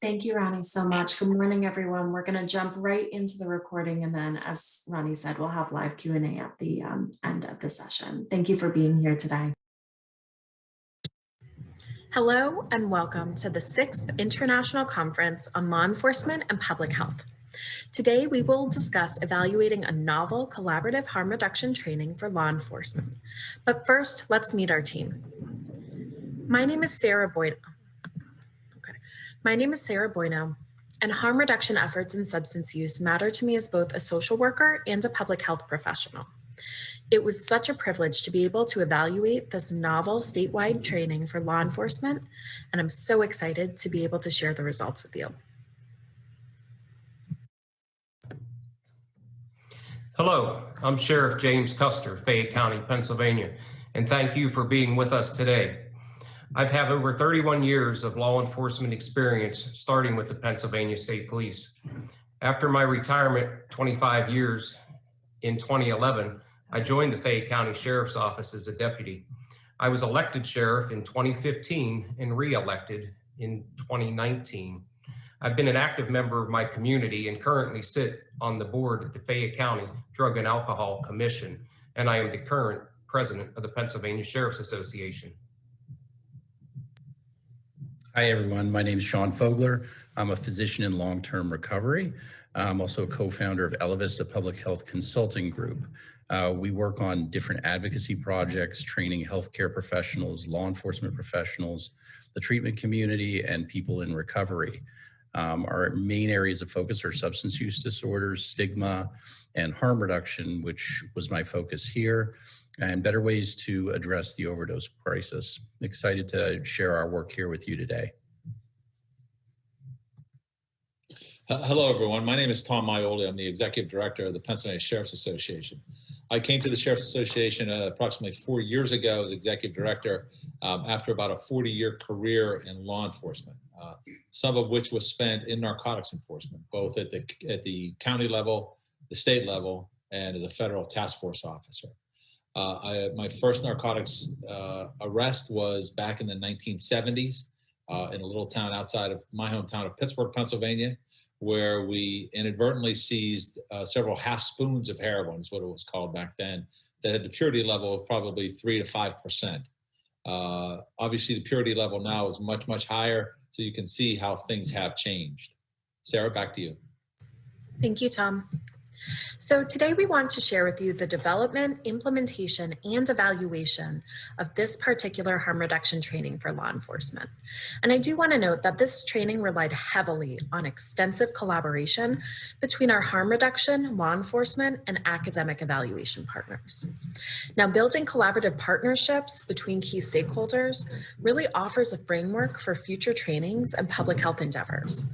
Thank you, Ronnie, so much. Good morning, everyone. We're going to jump right into the recording, and then, as Ronnie said, we'll have live Q&A at the end of the session. Thank you for being here today. Hello, and welcome to the 6th International Conference on Law Enforcement and Public Health. Today, we will discuss evaluating a novel collaborative harm reduction training for law enforcement. But first, let's meet our team. My name is Sarah Boyno. And harm reduction efforts in substance use matter to me as both a social worker and a public health professional. It was such a privilege to be able to evaluate this novel statewide training for law enforcement, and I'm so excited to be able to share the results with you. Hello, I'm Sheriff James Custer, Fayette County, Pennsylvania, and thank you for being with us today. I've had over 31 years of law enforcement experience, starting with the Pennsylvania State Police. After my retirement, 25 years, in 2011, I joined the Fayette County Sheriff's Office as a deputy. I was elected sheriff in 2015 and re-elected in 2019. I've been an active member of my community and currently sit on the board of the Fayette County Drug and Alcohol Commission, and I am the current president of the Pennsylvania Sheriff's Association. Hi, everyone. My name is Sean Fogler. I'm a physician in long-term recovery. I'm also a co-founder of Elevis, a public health consulting group. We work on different advocacy projects, training healthcare professionals, law enforcement professionals, the treatment community, and people in recovery. Our main areas of focus are substance use disorders, stigma, and harm reduction, which was my focus here, and better ways to address the overdose crisis. Excited to share our work here with you today. Hello, everyone. My name is Tom Maioli. I'm the Executive Director of the Pennsylvania Sheriff's Association. I came to the Sheriff's Association approximately 4 years ago as Executive Director after about a 40-year career in law enforcement, some of which was spent in narcotics enforcement, both at the county level, the state level, and as a federal task force officer. My first narcotics arrest was back in the 1970s in a little town outside of my hometown of Pittsburgh, Pennsylvania, where we inadvertently seized several half spoons of heroin, is what it was called back then, that had the purity level of probably 3 to 5%. Obviously, the purity level now is much, much higher, so you can see how things have changed. Sarah, back to you. Thank you, Tom. So today we want to share with you the development, implementation, and evaluation of this particular harm reduction training for law enforcement. And I do want to note that this training relied heavily on extensive collaboration between our harm reduction, law enforcement, and academic evaluation partners. Now, building collaborative partnerships between key stakeholders really offers a framework for future trainings and public health endeavors.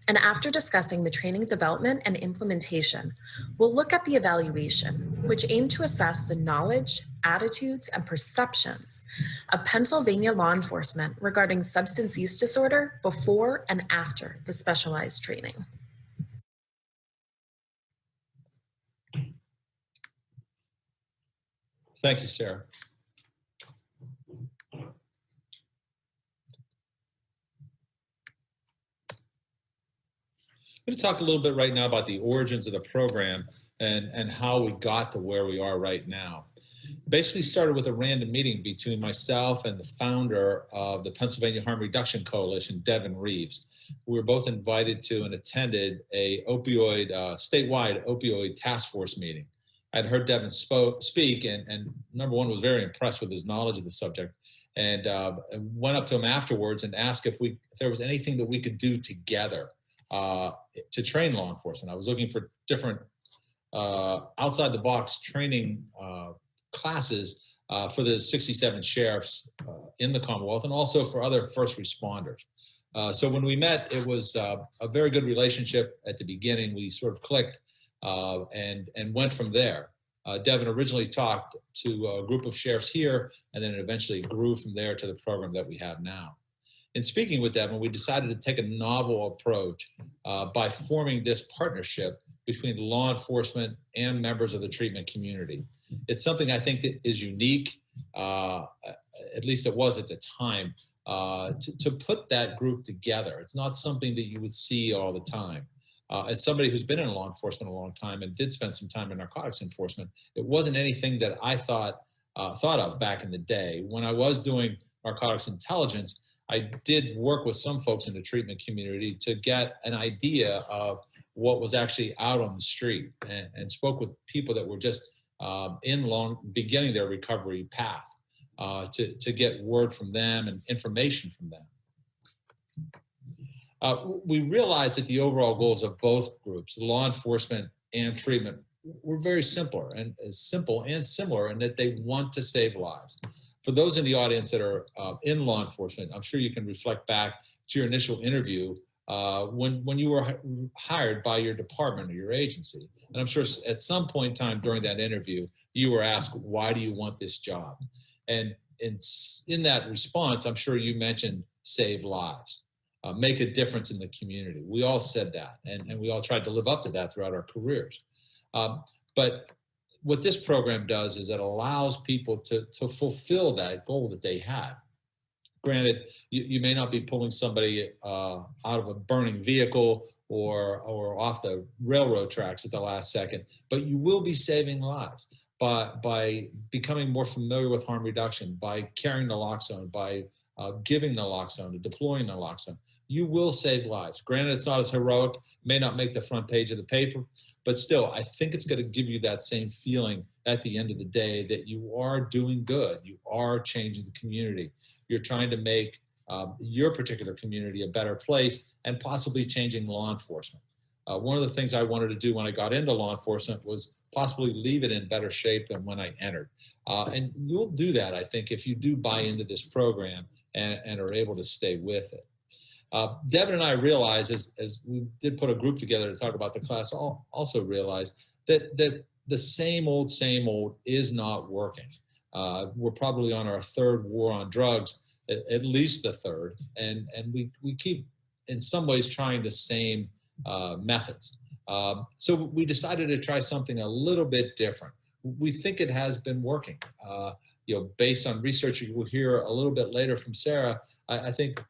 And after discussing the training development and implementation, we'll look at the evaluation, which aimed to assess the knowledge, attitudes, and perceptions of Pennsylvania law enforcement regarding substance use disorder before and after the specialized training. Thank you, Sarah. I'm going to talk a little bit right now about the origins of the program and how we got to where we are right now. Basically started with a random meeting between myself and the founder of the Pennsylvania Harm Reduction Coalition, Devin Reeves. We were both invited to and attended a statewide opioid task force meeting. I'd heard Devin speak and number one, was very impressed with his knowledge of the subject, and went up to him afterwards and asked if there was anything that we could do together to train law enforcement. I was looking for different outside the box training classes for the 67 sheriffs in the Commonwealth and also for other first responders. So when we met, it was a very good relationship at the beginning. We sort of clicked and went from there. Devin originally talked to a group of sheriffs here, and then it eventually grew from there to the program that we have now. In speaking with Devin, we decided to take a novel approach by forming this partnership between law enforcement and members of the treatment community. It's something I think that is unique, at least it was at the time. to put that group together. It's not something that you would see all the time. As somebody who's been in law enforcement a long time and did spend some time in narcotics enforcement, it wasn't anything that I thought of back in the day. When I was doing narcotics intelligence, I did work with some folks in the treatment community to get an idea of what was actually out on the street, and spoke with people that were just beginning their recovery path to get word from them and information from them. We realized that the overall goals of both groups, law enforcement and treatment, were very simple and similar in that they want to save lives. For those in the audience that are in law enforcement, I'm sure you can reflect back to your initial interview when you were hired by your department or your agency. And I'm sure at some point in time during that interview, you were asked, why do you want this job? And in that response, I'm sure you mentioned save lives, make a difference in the community. We all said that, and we all tried to live up to that throughout our careers. But what this program does is it allows people to fulfill that goal that they had. Granted, you may not be pulling somebody out of a burning vehicle or off the railroad tracks at the last second, but you will be saving lives by becoming more familiar with harm reduction, by carrying naloxone, by giving naloxone, deploying naloxone. You will save lives. Granted, it's not as heroic, may not make the front page of the paper, but still, I think it's going to give you that same feeling at the end of the day that you are doing good. You are changing the community. You're trying to make your particular community a better place and possibly changing law enforcement. One of the things I wanted to do when I got into law enforcement was possibly leave it in better shape than when I entered. And you'll do that, I think, if you do buy into this program and are able to stay with it. Devin and I realized, as we did put a group together to talk about the class, also realized that the same old is not working. We're probably on our third war on drugs, at least the third, and we keep, in some ways, trying the same methods. So we decided to try something a little bit different. We think it has been working. Based on research you will hear a little bit later from Sarah, I think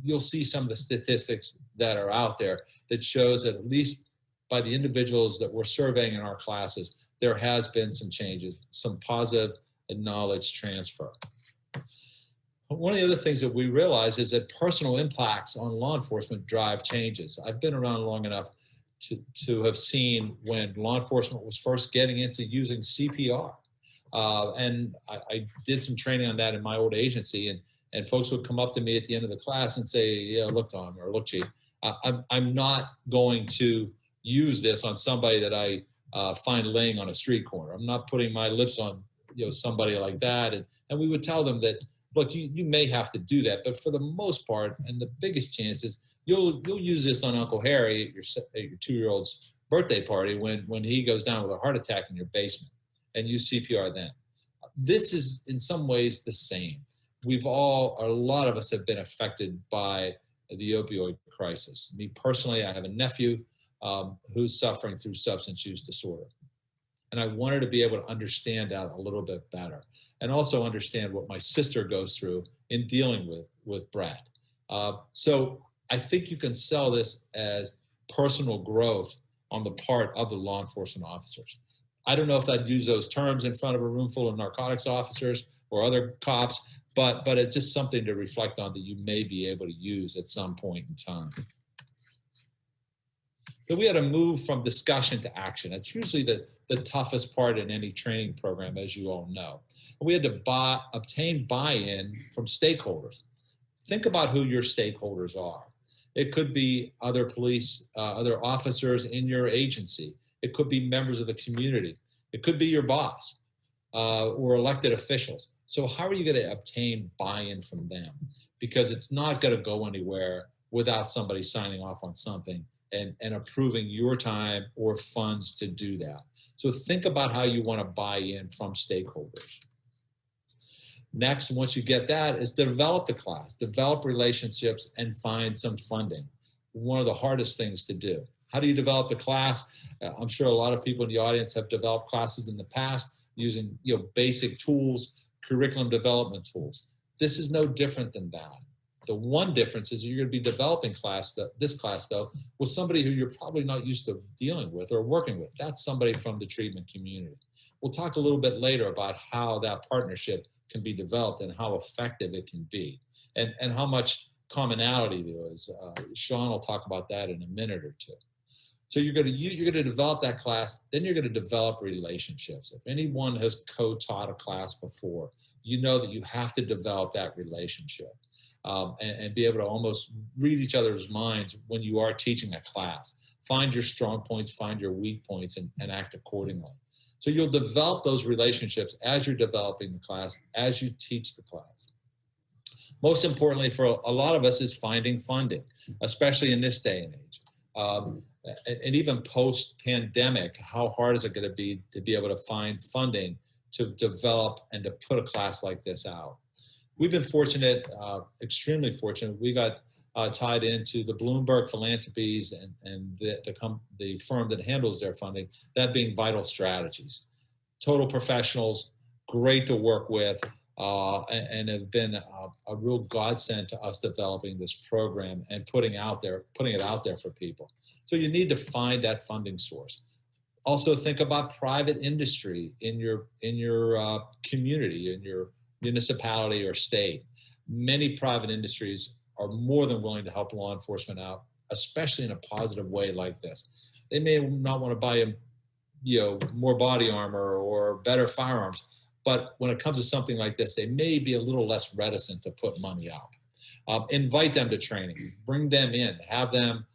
you'll see some of the statistics that are out there that shows that at least by the individuals that we're surveying in our classes, there has been some changes, some positive knowledge transfer. One of the other things that we realize is that personal impacts on law enforcement drive changes. I've been around long enough to have seen when law enforcement was first getting into using CPR. And I did some training on that in my old agency, and folks would come up to me at the end of the class and say, yeah, look, Tom, or look, Chief, I'm not going to use this on somebody that I find laying on a street corner. I'm not putting my lips on somebody like that. And we would tell them that, look, you may have to do that, but for the most part, and the biggest chance is you'll use this on Uncle Harry at your 2-year-old's birthday party when he goes down with a heart attack in your basement, and use CPR then. This is in some ways the same. A lot of us have been affected by the opioid crisis. Me personally, I have a nephew who's suffering through substance use disorder. And I wanted to be able to understand that a little bit better, and also understand what my sister goes through in dealing with Brett. So I think you can sell this as personal growth on the part of the law enforcement officers. I don't know if I'd use those terms in front of a room full of narcotics officers or other cops, but it's just something to reflect on that you may be able to use at some point in time. So we had to move from discussion to action. That's usually the toughest part in any training program, as you all know. We had to obtain buy-in from stakeholders. Think about who your stakeholders are. It could be other police, other officers in your agency. It could be members of the community. It could be your boss or elected officials. So how are you going to obtain buy-in from them? Because it's not going to go anywhere without somebody signing off on something and approving your time or funds to do that. So think about how you want to buy in from stakeholders. Next, once you get that, is develop the class, develop relationships, and find some funding. One of the hardest things to do. How do you develop the class? I'm sure a lot of people in the audience have developed classes in the past using basic tools, curriculum development tools. This is no different than that. The one difference is you're going to be developing this class though, with somebody who you're probably not used to dealing with or working with. That's somebody from the treatment community. We'll talk a little bit later about how that partnership can be developed and how effective it can be, and how much commonality there is. Sean will talk about that in a minute or two. So you're going to develop that class, then you're going to develop relationships. If anyone has co-taught a class before, you know that you have to develop that relationship and be able to almost read each other's minds when you are teaching a class. Find your strong points, find your weak points, and act accordingly. So you'll develop those relationships as you're developing the class, as you teach the class. Most importantly for a lot of us is finding funding, especially in this day and age. And even post-pandemic, how hard is it going to be able to find funding to develop and to put a class like this out? We've been fortunate, extremely fortunate. We got tied into the Bloomberg Philanthropies and the firm that handles their funding, that being Vital Strategies. Total professionals, great to work with, and have been a real godsend to us developing this program and putting it out there for people. So you need to find that funding source. Also think about private industry in your community, in your municipality or state. Many private industries are more than willing to help law enforcement out, especially in a positive way like this. They may not want to buy more body armor or better firearms, but when it comes to something like this, they may be a little less reticent to put money out. Invite them to training, bring them in, have them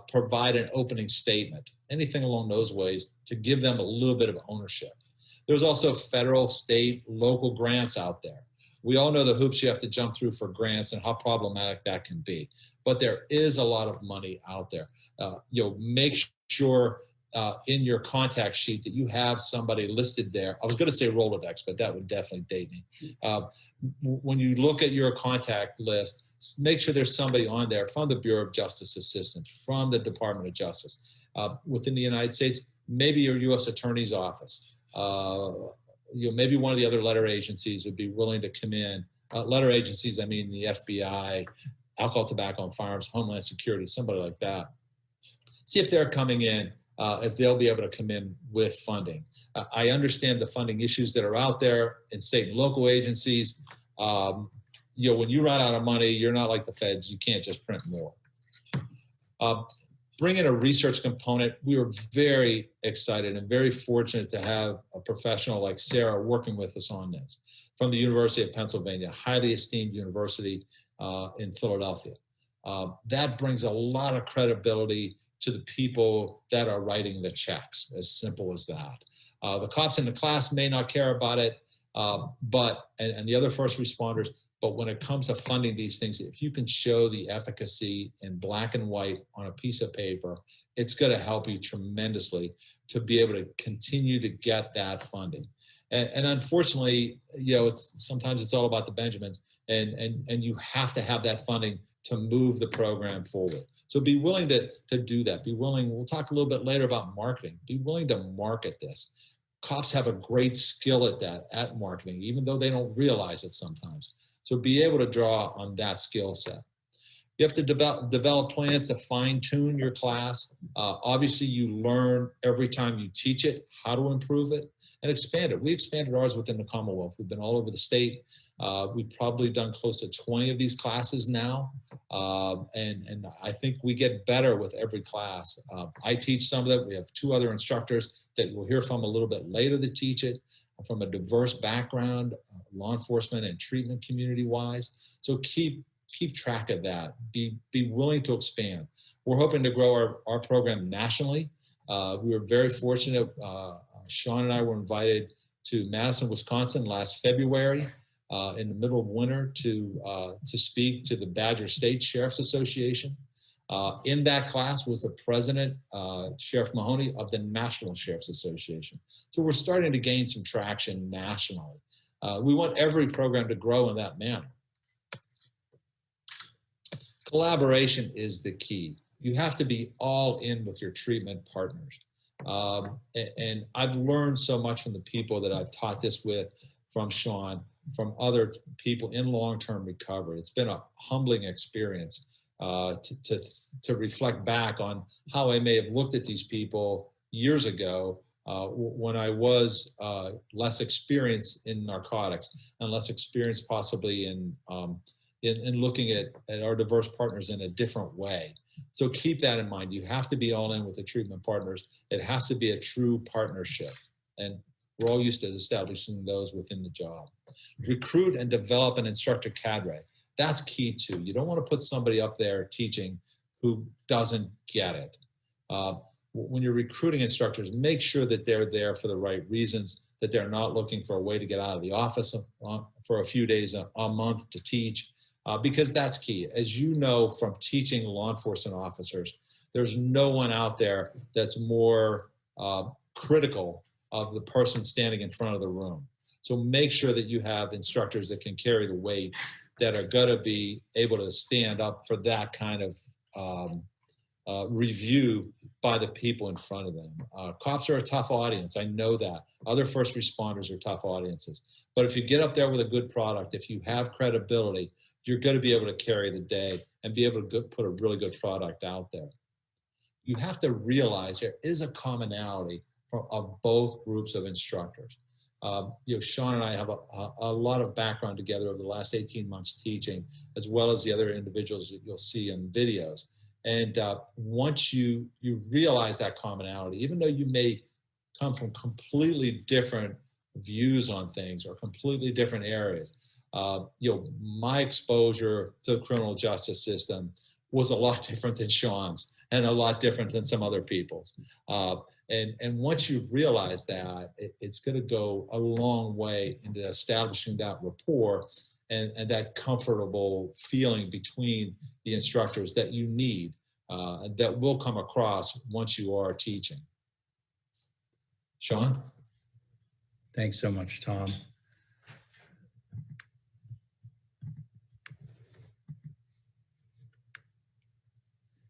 provide an opening statement, anything along those ways to give them a little bit of ownership. There's also federal, state, local grants out there. We all know the hoops you have to jump through for grants and how problematic that can be. But there is a lot of money out there. Make sure in your contact sheet that you have somebody listed there. I was going to say Rolodex, but that would definitely date me. When you look at your contact list, make sure there's somebody on there from the Bureau of Justice Assistance, from the Department of Justice. Within the United States, maybe your U.S. Attorney's Office. Maybe one of the other letter agencies would be willing to come in. Letter agencies, I mean the FBI, Alcohol, Tobacco, and Firearms, Homeland Security, somebody like that. See if they're coming in, if they'll be able to come in with funding. I understand the funding issues that are out there in state and local agencies. When you run out of money, you're not like the feds. You can't just print more. Bring in a research component. We were very excited and very fortunate to have a professional like Sarah working with us on this from the University of Pennsylvania, highly esteemed university in Philadelphia. That brings a lot of credibility to the people that are writing the checks, as simple as that. The cops in the class may not care about it, and the other first responders, but when it comes to funding these things, if you can show the efficacy in black and white on a piece of paper, it's going to help you tremendously to be able to continue to get that funding. And unfortunately, sometimes it's all about the Benjamins, and you have to have that funding to move the program forward. So be willing to do that. Be willing. We'll talk a little bit later about marketing. Be willing to market this. Cops have a great skill at that, at marketing, even though they don't realize it sometimes. So be able to draw on that skill set. You have to develop plans to fine-tune your class. Obviously, you learn every time you teach it how to improve it and expand it. We expanded ours within the Commonwealth. We've been all over the state. We've probably done close to 20 of these classes now. And I think we get better with every class. I teach some of it. We have 2 other instructors that we'll hear from a little bit later that teach it, from a diverse background, law enforcement and treatment community-wise. So keep track of that. Be willing to expand. We're hoping to grow our program nationally. We were very fortunate. Sean and I were invited to Madison, Wisconsin last February in the middle of winter to speak to the Badger State Sheriff's Association. In that class was the president, Sheriff Mahoney, of the National Sheriff's Association. So we're starting to gain some traction nationally. We want every program to grow in that manner. Collaboration is the key. You have to be all in with your treatment partners. And I've learned so much from the people that I've taught this with, from Sean, from other people in long-term recovery. It's been a humbling experience to reflect back on how I may have looked at these people years ago when I was less experienced in narcotics and less experienced possibly in looking at our diverse partners in a different way. So keep that in mind. You have to be all in with the treatment partners. It has to be a true partnership. And we're all used to establishing those within the job. Recruit and develop an instructor cadre. That's key too. You don't want to put somebody up there teaching who doesn't get it. When you're recruiting instructors, make sure that they're there for the right reasons, that they're not looking for a way to get out of the office for a few days a month to teach, because that's key. As you know from teaching law enforcement officers, there's no one out there that's more critical of the person standing in front of the room. So make sure that you have instructors that can carry the weight, that are going to be able to stand up for that kind of review by the people in front of them. Cops are a tough audience. I know that. Other first responders are tough audiences. But if you get up there with a good product, if you have credibility, you're going to be able to carry the day and be able to put a really good product out there. You have to realize there is a commonality of both groups of instructors. Sean and I have a lot of background together over the last 18 months teaching, as well as the other individuals that you'll see in videos. And once you realize that commonality, even though you may come from completely different views on things or completely different areas, my exposure to the criminal justice system was a lot different than Sean's and a lot different than some other people's. And once you realize that, it's going to go a long way into establishing that rapport and that comfortable feeling between the instructors that you need, that will come across once you are teaching. Sean? Thanks so much, Tom.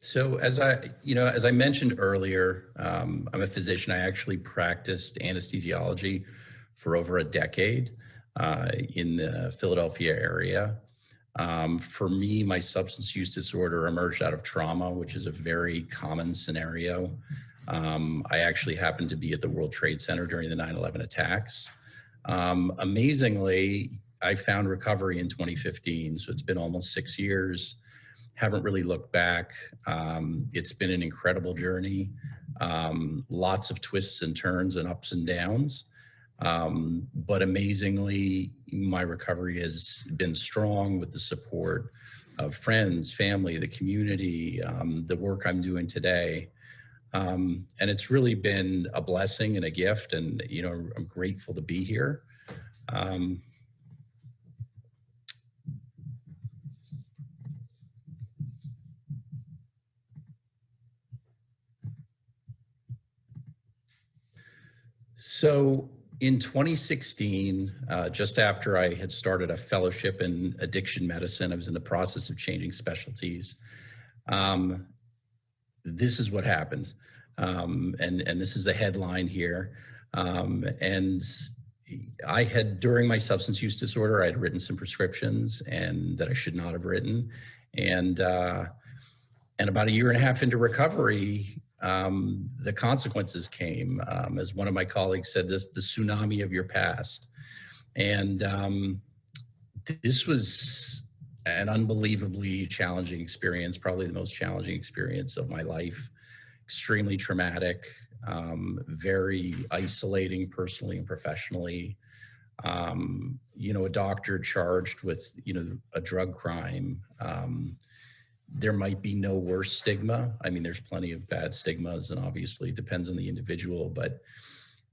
So as I mentioned earlier, I'm a physician. I actually practiced anesthesiology for over a decade in the Philadelphia area. For me, my substance use disorder emerged out of trauma, which is a very common scenario. I actually happened to be at the World Trade Center during the 9/11 attacks. Amazingly, I found recovery in 2015, so it's been almost 6 years. Haven't really looked back. It's been an incredible journey. Lots of twists and turns and ups and downs. But amazingly, my recovery has been strong with the support of friends, family, the community, the work I'm doing today. And it's really been a blessing and a gift, and I'm grateful to be here. So in 2016, just after I had started a fellowship in addiction medicine, I was in the process of changing specialties. This is what happened. And this is the headline here. And I had, during my substance use disorder, I had written some prescriptions and that I should not have written. And about a year and a half into recovery, the consequences came, as one of my colleagues said, the tsunami of your past. And this was an unbelievably challenging experience, probably the most challenging experience of my life, extremely traumatic, very isolating personally and professionally. A doctor charged with, a drug crime. There might be no worse stigma. I mean, there's plenty of bad stigmas, and obviously it depends on the individual, but it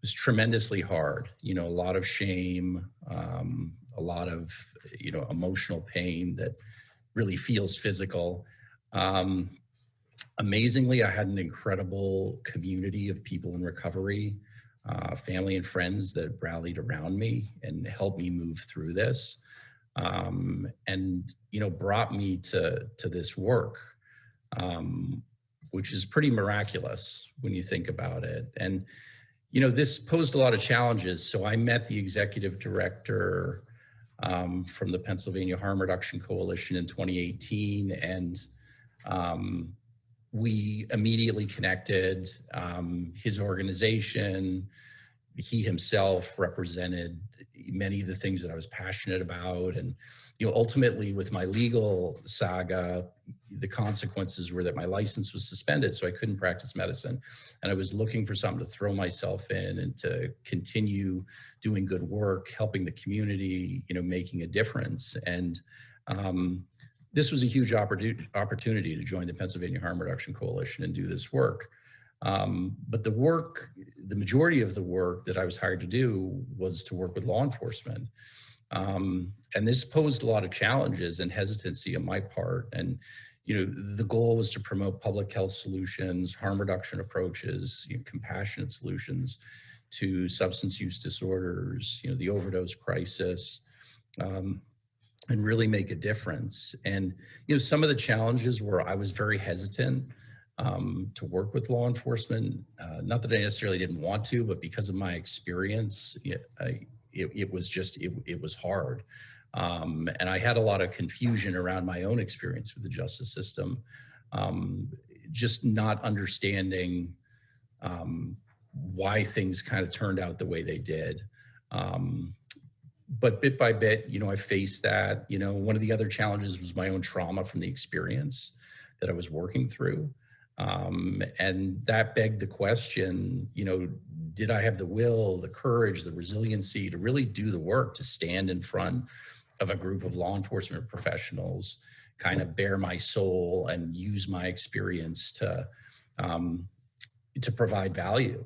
was tremendously hard. A lot of shame, a lot of, emotional pain that really feels physical. Amazingly, I had an incredible community of people in recovery, family and friends that rallied around me and helped me move through this. And brought me to this work, which is pretty miraculous when you think about it. And, this posed a lot of challenges. So I met the executive director from the Pennsylvania Harm Reduction Coalition in 2018. And we immediately connected. His organization, he himself represented many of the things that I was passionate about. And, ultimately with my legal saga, the consequences were that my license was suspended, so I couldn't practice medicine. And I was looking for something to throw myself in and to continue doing good work, helping the community, making a difference. And this was a huge opportunity to join the Pennsylvania Harm Reduction Coalition and do this work. But the majority of the work that I was hired to do was to work with law enforcement. And this posed a lot of challenges and hesitancy on my part. And, the goal was to promote public health solutions, harm reduction approaches, compassionate solutions to substance use disorders, the overdose crisis, and really make a difference. And, some of the challenges were I was very hesitant to work with law enforcement. Not that I necessarily didn't want to, but because of my experience, it was hard. And I had a lot of confusion around my own experience with the justice system, just not understanding why things kind of turned out the way they did. But bit by bit, I faced that. One of the other challenges was my own trauma from the experience that I was working through. And that begged the question, did I have the will, the courage, the resiliency to really do the work, to stand in front of a group of law enforcement professionals, kind of bare my soul and use my experience to provide value,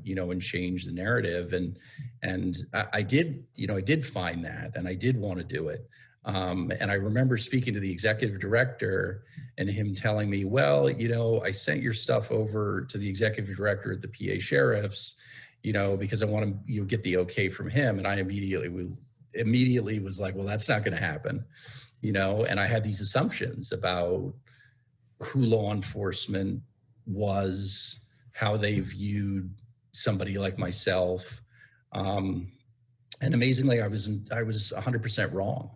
and change the narrative. And I did find that, and I did want to do it. And I remember speaking to the executive director and him telling me, well, I sent your stuff over to the executive director at the PA Sheriff's, because I want to get the okay from him. And I immediately was like, well, that's not going to happen, and I had these assumptions about who law enforcement was, how they viewed somebody like myself. And amazingly, I was 100% wrong.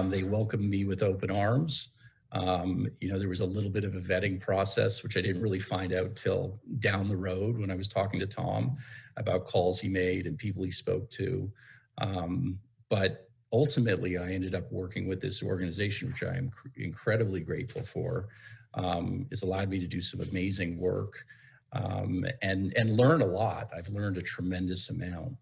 They welcomed me with open arms. There was a little bit of a vetting process, which I didn't really find out till down the road when I was talking to Tom about calls he made and people he spoke to. But ultimately, I ended up working with this organization, which I am incredibly grateful for. It's allowed me to do some amazing work and learn a lot. I've learned a tremendous amount.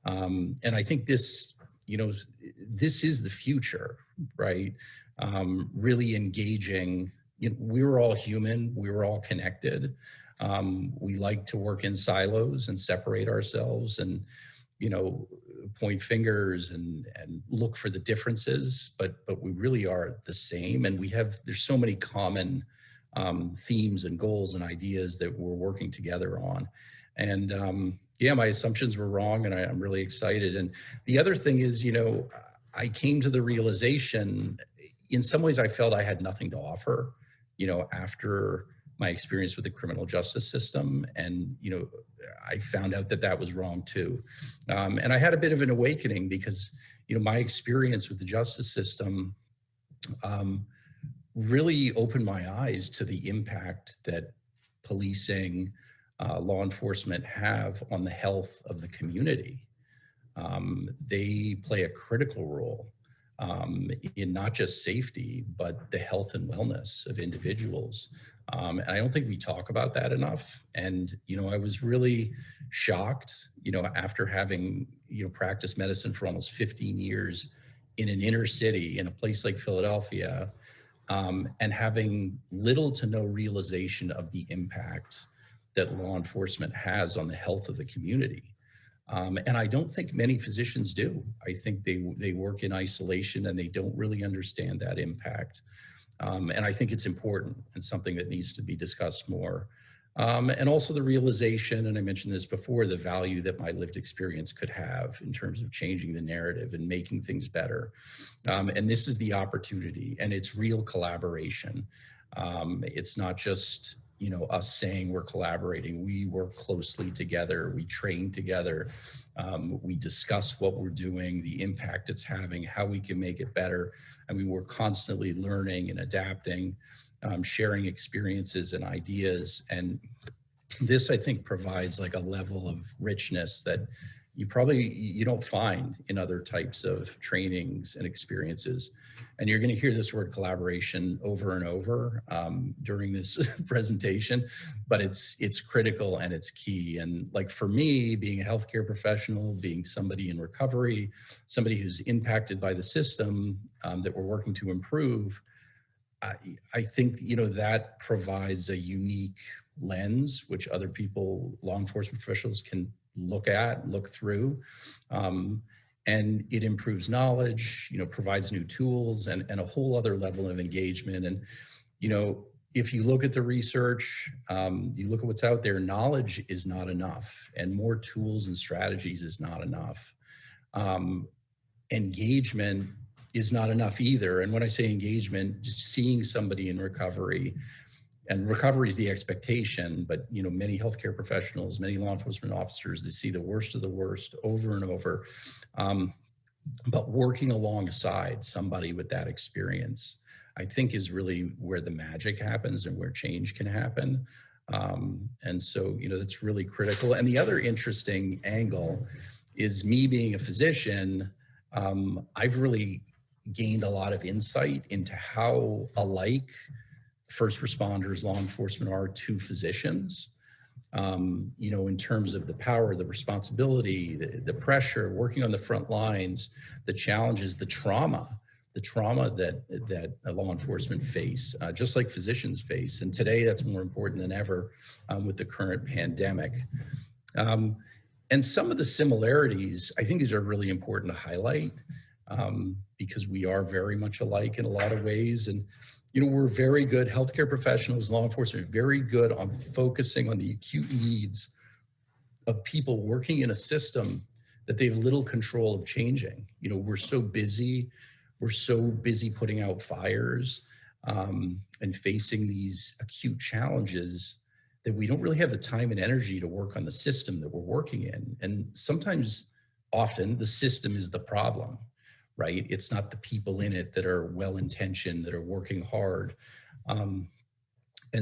And I think this is the future, right? Really engaging. We were all human. We were all connected. We like to work in silos and separate ourselves and, point fingers and look for the differences, but we really are the same. And there's so many common themes and goals and ideas that we're working together on. And my assumptions were wrong, and I'm really excited. And the other thing is, I came to the realization, in some ways I felt I had nothing to offer, after my experience with the criminal justice system. And, I found out that was wrong too. And I had a bit of an awakening because, my experience with the justice system really opened my eyes to the impact that policing, law enforcement have on the health of the community. They play a critical role in not just safety, but the health and wellness of individuals. And I don't think we talk about that enough. And, I was really shocked, after having, practiced medicine for almost 15 years in an inner city, in a place like Philadelphia, and having little to no realization of the impact that law enforcement has on the health of the community. And I don't think many physicians do. I think they work in isolation and they don't really understand that impact. And I think it's important and something that needs to be discussed more. And also the realization, and I mentioned this before, the value that my lived experience could have in terms of changing the narrative and making things better. And this is the opportunity, and it's real collaboration. It's not just, us saying we're collaborating. We work closely together, we train together, we discuss what we're doing, the impact it's having, how we can make it better. I mean, we're constantly learning and adapting, sharing experiences and ideas. And this, I think, provides like a level of richness that you don't find in other types of trainings and experiences. And you're going to hear this word collaboration over and over during this presentation, but it's critical and it's key. And like for me, being a healthcare professional, being somebody in recovery, somebody who's impacted by the system that we're working to improve, I think, that provides a unique lens, which other people, law enforcement professionals, can look through. And it improves knowledge, provides new tools and a whole other level of engagement. And, if you look at the research, you look at what's out there, knowledge is not enough, and more tools and strategies is not enough. Engagement is not enough either. And when I say engagement, just seeing somebody in recovery, and recovery is the expectation, but many healthcare professionals, many law enforcement officers, they see the worst of the worst over and over. But working alongside somebody with that experience, I think, is really where the magic happens and where change can happen. And so, that's really critical. And the other interesting angle is me being a physician. I've really gained a lot of insight into how alike first responders, law enforcement are to physicians, in terms of the power, the responsibility, the pressure, working on the front lines, the challenges, the trauma that law enforcement face, just like physicians face. And today that's more important than ever with the current pandemic. And some of the similarities, I think these are really important to highlight because we are very much alike in a lot of ways. And we're very good, healthcare professionals, law enforcement, very good on focusing on the acute needs of people working in a system that they have little control of changing. We're so busy putting out fires and facing these acute challenges that we don't really have the time and energy to work on the system that we're working in. And often the system is the problem. Right? It's not the people in it that are well-intentioned, that are working hard. And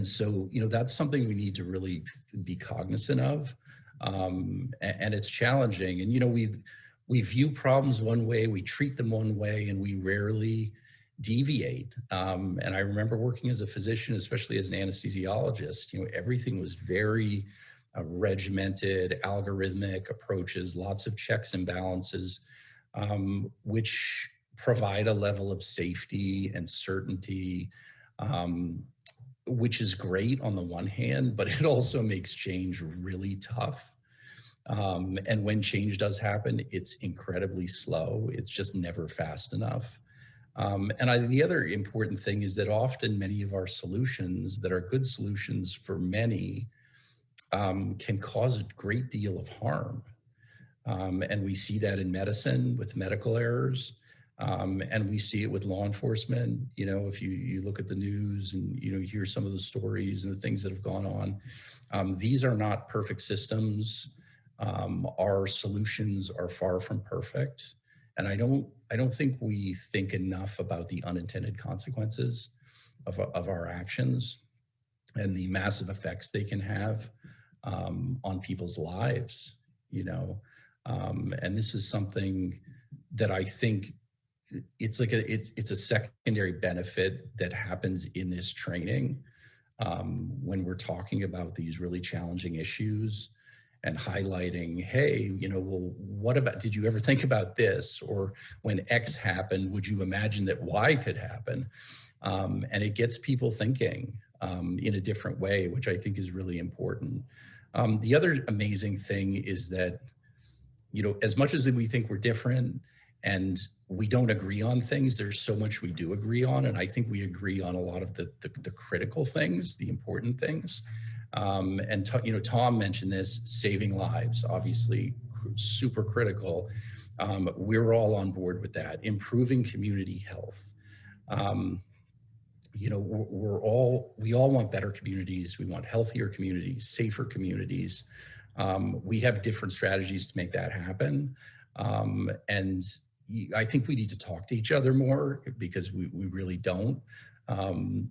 so, that's something we need to really be cognizant of. And it's challenging. And, we view problems one way, we treat them one way, and we rarely deviate. And I remember working as a physician, especially as an anesthesiologist, everything was very regimented, algorithmic approaches, lots of checks and balances. Which provide a level of safety and certainty, which is great on the one hand, but it also makes change really tough. And when change does happen, it's incredibly slow. It's just never fast enough. The other important thing is that often many of our solutions that are good solutions for many can cause a great deal of harm. And we see that in medicine with medical errors, and we see it with law enforcement. If you look at the news and you hear some of the stories and the things that have gone on, these are not perfect systems. Our solutions are far from perfect, and I don't think we think enough about the unintended consequences of our actions and the massive effects they can have on people's lives. And this is something that I think it's a secondary benefit that happens in this training when we're talking about these really challenging issues and highlighting, hey, well, what about, did you ever think about this? Or when X happened, would you imagine that Y could happen? And it gets people thinking in a different way, which I think is really important. The other amazing thing is that, as much as we think we're different and we don't agree on things, there's so much we do agree on. And I think we agree on a lot of the critical things, the important things. Tom mentioned this, saving lives, obviously super critical. We're all on board with that. Improving community health. we all want better communities. We want healthier communities, safer communities. We have different strategies to make that happen. And I think we need to talk to each other more, because we really don't.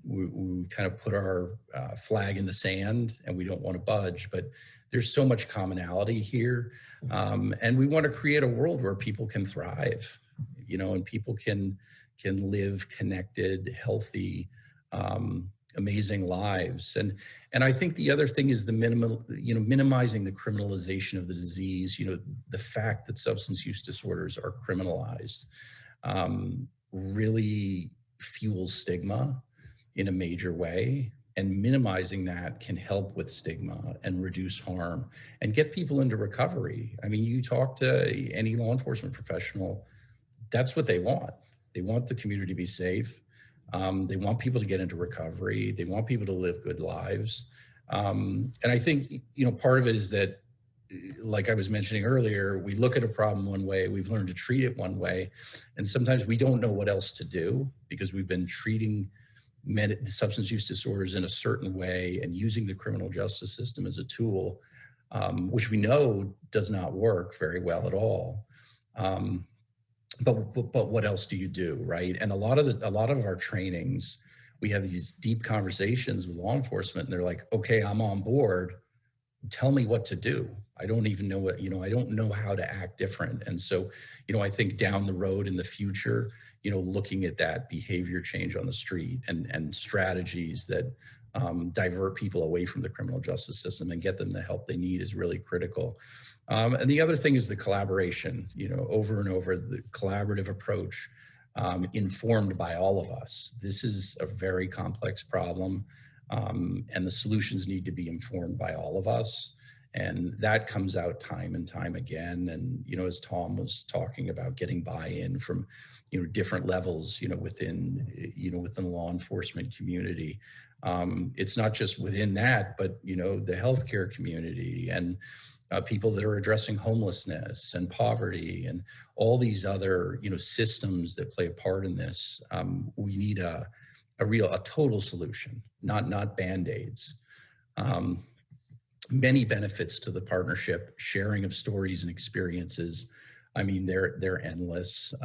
We kind of put our flag in the sand and we don't want to budge, but there's so much commonality here. And we want to create a world where people can thrive, and people can live connected, healthy, amazing lives. And I think the other thing is the minimizing the criminalization of the disease. The fact that substance use disorders are criminalized really fuels stigma in a major way, and minimizing that can help with stigma and reduce harm and get people into recovery. I mean, you talk to any law enforcement professional, that's what they want. They want the community to be safe. They want people to get into recovery. They want people to live good lives. And I think, part of it is that, like I was mentioning earlier, we look at a problem one way, we've learned to treat it one way, and sometimes we don't know what else to do because we've been treating substance use disorders in a certain way and using the criminal justice system as a tool, which we know does not work very well at all. But what else do you do, right? And a lot of our trainings, we have these deep conversations with law enforcement, and they're like, okay, I'm on board. Tell me what to do. I don't even know I don't know how to act different. And so, I think down the road in the future, looking at that behavior change on the street and strategies that divert people away from the criminal justice system and get them the help they need is really critical. And the other thing is the collaboration, over and over, the collaborative approach, informed by all of us. This is a very complex problem, and the solutions need to be informed by all of us. And that comes out time and time again. And, as Tom was talking about, getting buy-in from, different levels, within the law enforcement community. It's not just within that, but, the healthcare community and people that are addressing homelessness and poverty and all these other, systems that play a part in this. We need a total solution, not Band-Aids. Many benefits to the partnership, sharing of stories and experiences. I mean, they're endless.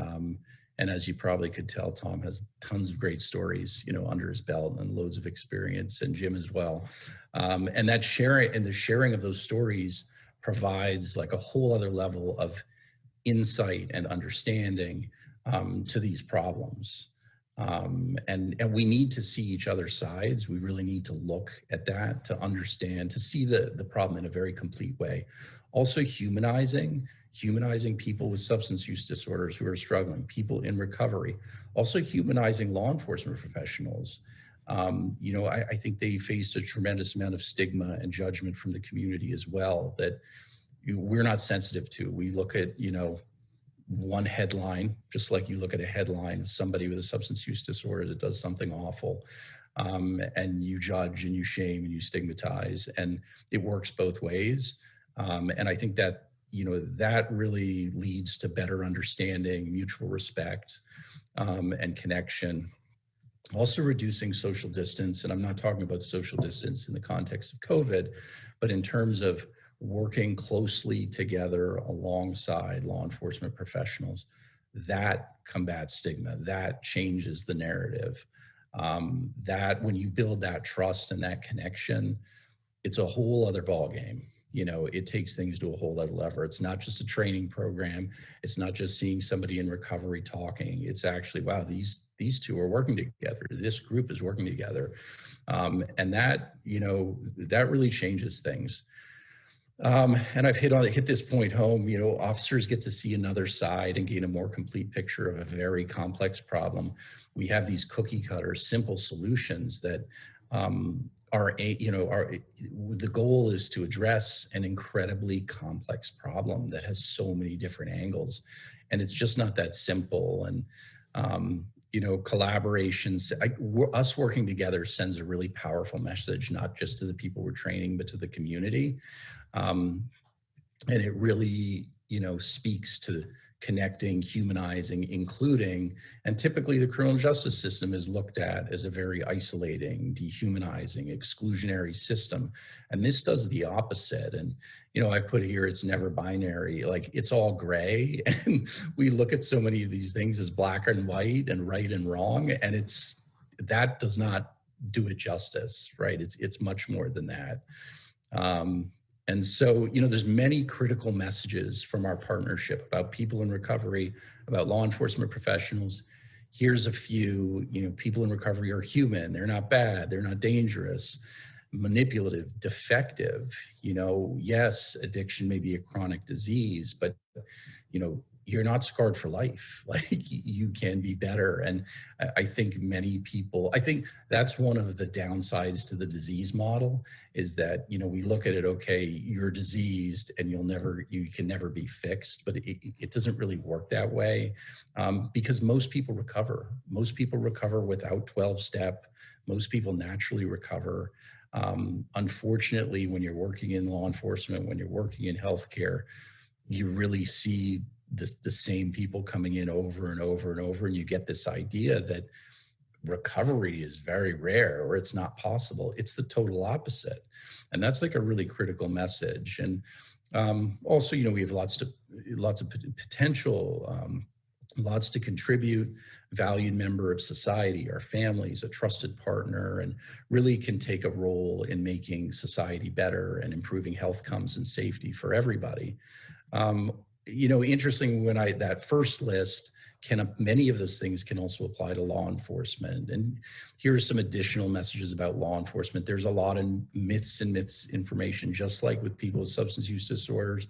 And as you probably could tell, Tom has tons of great stories, under his belt, and loads of experience, and Jim as well. And that the sharing of those stories provides like a whole other level of insight and understanding to these problems. And we need to see each other's sides. We really need to look at that to understand, to see the problem in a very complete way. Also humanizing people with substance use disorders who are struggling, people in recovery. Also humanizing law enforcement professionals. I think they faced a tremendous amount of stigma and judgment from the community as well that we're not sensitive to. We look at, one headline, just like you look at a headline of somebody with a substance use disorder that does something awful, and you judge and you shame and you stigmatize, and it works both ways. And I think that, that really leads to better understanding, mutual respect, and connection. Also reducing social distance, and I'm not talking about social distance in the context of COVID, but in terms of working closely together alongside law enforcement professionals, that combats stigma, that changes the narrative. That when you build that trust and that connection, it's a whole other ballgame. It takes things to a whole other level. It's not just a training program. It's not just seeing somebody in recovery talking. It's actually, wow, these two are working together. This group is working together. And that, that really changes things. And I've hit this point home, officers get to see another side and gain a more complete picture of a very complex problem. We have these cookie cutter, simple solutions that the goal is to address an incredibly complex problem that has so many different angles. And it's just not that simple. And, collaborations, us working together sends a really powerful message, not just to the people we're training, but to the community. And it really, speaks to connecting, humanizing, including, and typically the criminal justice system is looked at as a very isolating, dehumanizing, exclusionary system. And this does the opposite. And, you know, I put here, it's never binary, like it's all gray. And we look at so many of these things as black and white and right and wrong. And that does not do it justice, right? It's much more than that. And so, you know, there's many critical messages from our partnership about people in recovery, about law enforcement professionals. Here's a few. You know, people in recovery are human. They're not bad. They're not dangerous, manipulative, defective. You know, yes, addiction may be a chronic disease, but, you know, you're not scarred for life. Like, you can be better. And I think many people, I think that's one of the downsides to the disease model, is that, you know, we look at it, okay, you're diseased and you can never be fixed, but it doesn't really work that way, because most people recover. Most people recover without 12-step. Most people naturally recover. Unfortunately, when you're working in law enforcement, when you're working in healthcare, you really see the same people coming in over and over and over, and you get this idea that recovery is very rare or it's not possible. It's the total opposite. And that's like a really critical message. And also, you know, we have lots of potential, lots to contribute, valued member of society, our families, a trusted partner, and really can take a role in making society better and improving health outcomes and safety for everybody. You know, interesting, that first list, many of those things can also apply to law enforcement. And here are some additional messages about law enforcement. There's a lot of myths and misinformation, just like with people with substance use disorders,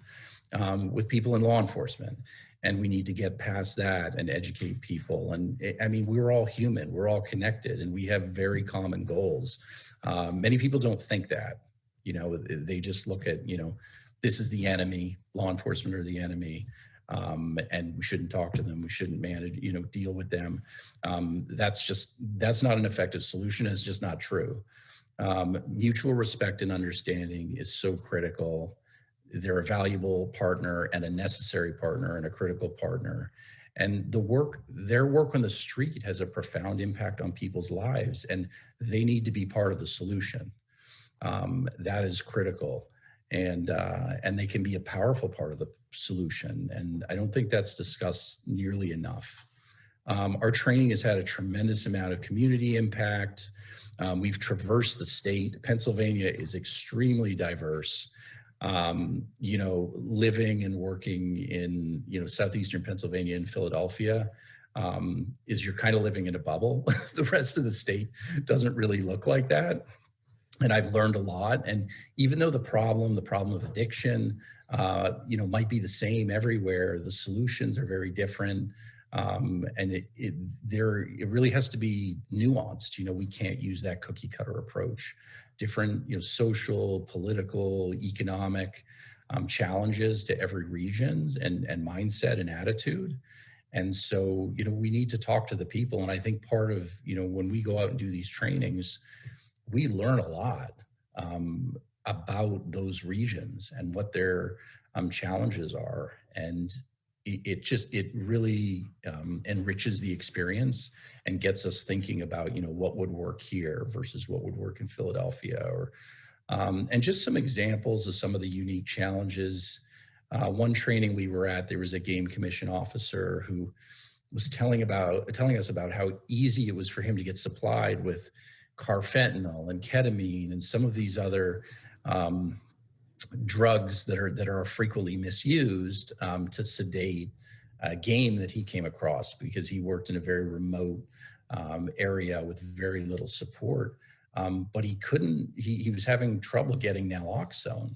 with people in law enforcement. And we need to get past that and educate people. And I mean, we're all human, we're all connected, and we have very common goals. Many people don't think that, you know, they just look at, you know, this is the enemy, law enforcement are the enemy, and we shouldn't talk to them, we shouldn't manage, you know, deal with them. That's not an effective solution. It's just not true. Mutual respect and understanding is so critical. They're a valuable partner and a necessary partner and a critical partner. And their work on the street has a profound impact on people's lives, and they need to be part of the solution. That is critical. And they can be a powerful part of the solution. And I don't think that's discussed nearly enough. Our training has had a tremendous amount of community impact. We've traversed the state. Pennsylvania is extremely diverse. You know, living and working in, you know, southeastern Pennsylvania and Philadelphia, is you're kind of living in a bubble. The rest of the state doesn't really look like that. And I've learned a lot. And even though the problem of addiction, you know, might be the same everywhere, the solutions are very different. And it really has to be nuanced. You know, we can't use that cookie cutter approach. Different, you know, social, political, economic challenges to every region and mindset and attitude. And so, you know, we need to talk to the people. And I think part of, you know, when we go out and do these trainings, we learn a lot about those regions and what their challenges are. And it really enriches the experience and gets us thinking about, you know, what would work here versus what would work in Philadelphia, or and just some examples of some of the unique challenges. One training we were at, there was a game commission officer who was telling us about how easy it was for him to get supplied with carfentanil and ketamine and some of these other drugs that are frequently misused to sedate a game that he came across, because he worked in a very remote area with very little support. But he was having trouble getting naloxone,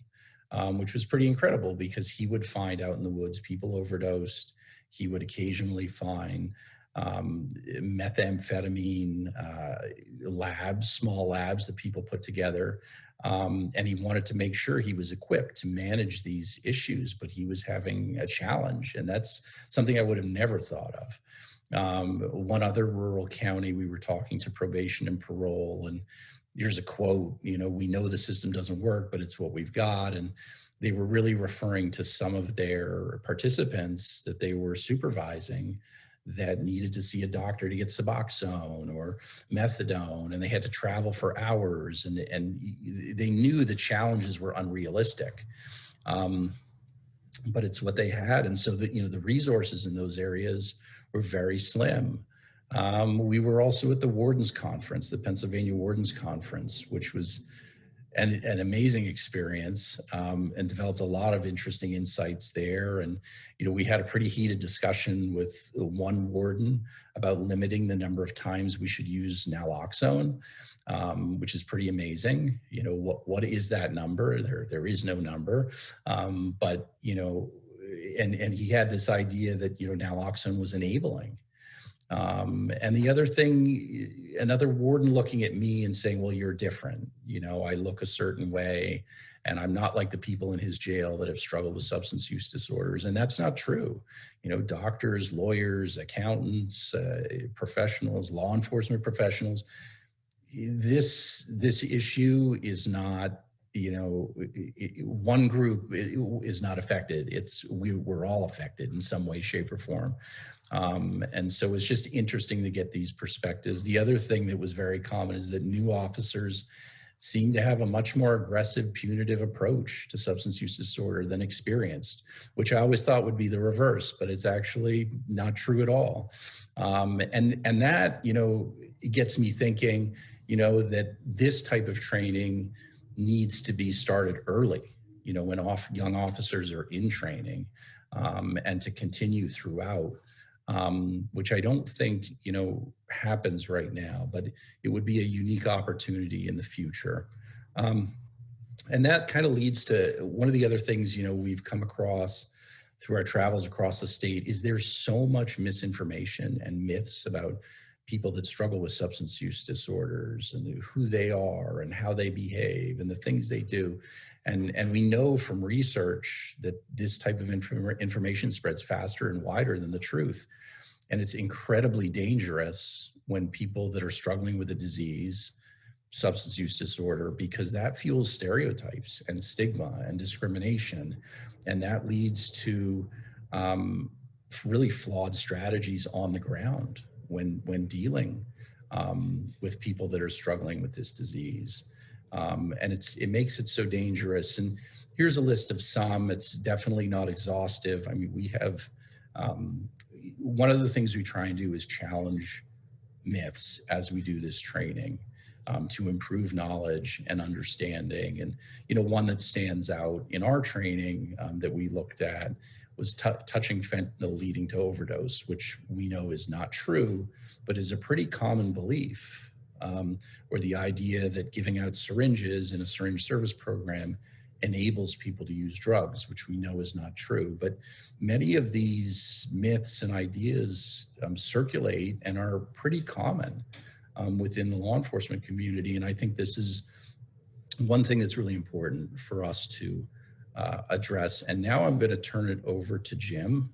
which was pretty incredible, because he would find out in the woods people overdosed. He would occasionally find methamphetamine small labs that people put together. And he wanted to make sure he was equipped to manage these issues, but he was having a challenge. And that's something I would have never thought of. One other rural county, we were talking to probation and parole, and here's a quote, we know the system doesn't work, but it's what we've got. And they were really referring to some of their participants that they were supervising that needed to see a doctor to get Suboxone or methadone, and they had to travel for hours, and they knew the challenges were unrealistic. But it's what they had. And so that, the resources in those areas were very slim. We were also at the Wardens Conference, the Pennsylvania Wardens Conference, which was an amazing experience, and developed a lot of interesting insights there. And, we had a pretty heated discussion with one warden about limiting the number of times we should use naloxone, which is pretty amazing. What is that number? There is no number. But, and he had this idea that, naloxone was enabling. And the other thing, another warden looking at me and saying, well, you're different. I look a certain way, and I'm not like the people in his jail that have struggled with substance use disorders. And that's not true. Doctors, lawyers, accountants, professionals, law enforcement professionals, this issue is not, one group is not affected. We're all affected in some way, shape, or form. And so it's just interesting to get these perspectives. The other thing that was very common is that new officers seem to have a much more aggressive, punitive approach to substance use disorder than experienced, which I always thought would be the reverse, but it's actually not true at all. And that, it gets me thinking, that this type of training needs to be started early, when young officers are in training, and to continue throughout. Which I don't think, happens right now, but it would be a unique opportunity in the future. And that kind of leads to one of the other things, we've come across through our travels across the state is there's so much misinformation and myths about people that struggle with substance use disorders and who they are and how they behave and the things they do. And we know from research that this type of information spreads faster and wider than the truth. And it's incredibly dangerous when people that are struggling with a disease, substance use disorder, because that fuels stereotypes and stigma and discrimination. And that leads to really flawed strategies on the ground when dealing with people that are struggling with this disease. And it makes it so dangerous. And here's a list of some. It's definitely not exhaustive. I mean, we have, one of the things we try and do is challenge myths as we do this training, to improve knowledge and understanding. And, one that stands out in our training that we looked at was touching fentanyl leading to overdose, which we know is not true, but is a pretty common belief, or the idea that giving out syringes in a syringe service program enables people to use drugs, which we know is not true. But many of these myths and ideas circulate and are pretty common within the law enforcement community. And I think this is one thing that's really important for us to address. And now I'm going to turn it over to Jim.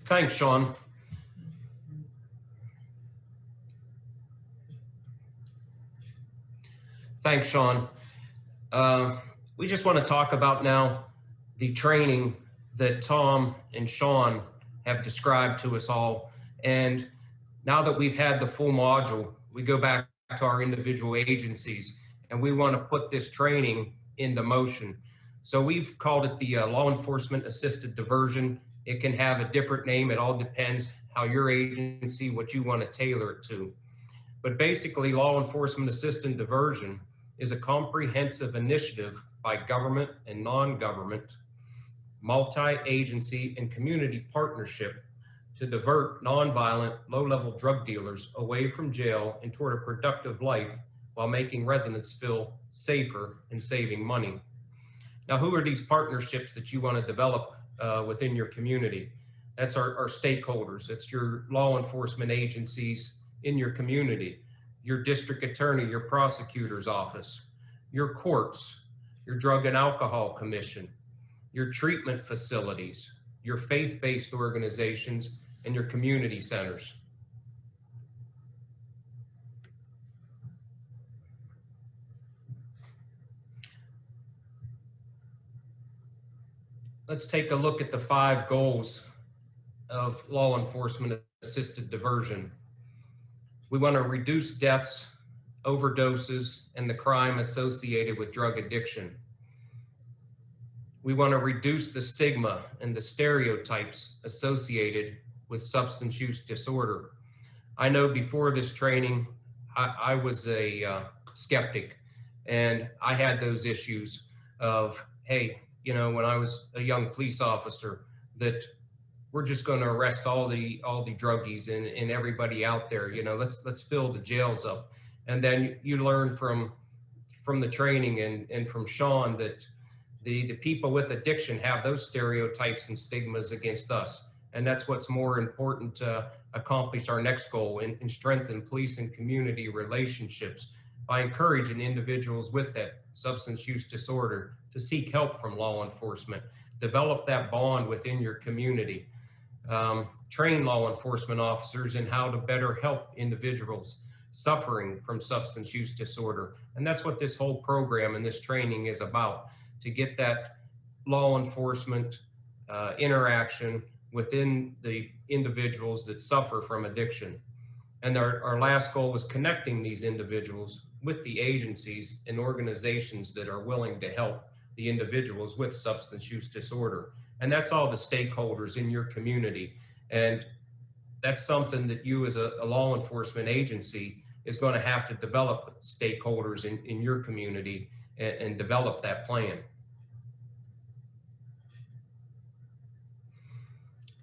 Thanks, Sean. Thanks, Sean. We just want to talk about now the training that Tom and Sean have described to us all. And now that we've had the full module, we go back to our individual agencies and we want to put this training into motion. So we've called it the law enforcement assisted diversion. It can have a different name. It all depends how your agency, what you want to tailor it to. But basically, law enforcement assisted diversion is a comprehensive initiative by government and non-government, multi-agency and community partnership to divert nonviolent, low-level drug dealers away from jail and toward a productive life while making residents feel safer and saving money. Now, who are these partnerships that you want to develop within your community? That's our stakeholders. It's your law enforcement agencies in your community, your district attorney, your prosecutor's office, your courts, your Drug and Alcohol Commission, your treatment facilities, your faith-based organizations, and your community centers. Let's take a look at the 5 goals of law enforcement assisted diversion. We want to reduce deaths, overdoses, and the crime associated with drug addiction. We want to reduce the stigma and the stereotypes associated with substance use disorder. I know before this training, I was a skeptic, and I had those issues of, hey, you know, when I was a young police officer, that we're just going to arrest all the druggies and everybody out there. You know, let's fill the jails up. And then you learn from the training and from Sean that the people with addiction have those stereotypes and stigmas against us. And that's what's more important to accomplish our next goal and strengthen police and community relationships by encouraging individuals with that substance use disorder to seek help from law enforcement, develop that bond within your community, train law enforcement officers in how to better help individuals suffering from substance use disorder. And that's what this whole program and this training is about, to get that law enforcement interaction within the individuals that suffer from addiction. And our last goal was connecting these individuals with the agencies and organizations that are willing to help the individuals with substance use disorder. And that's all the stakeholders in your community. And that's something that you as a law enforcement agency is going to have to develop stakeholders in your community and develop that plan.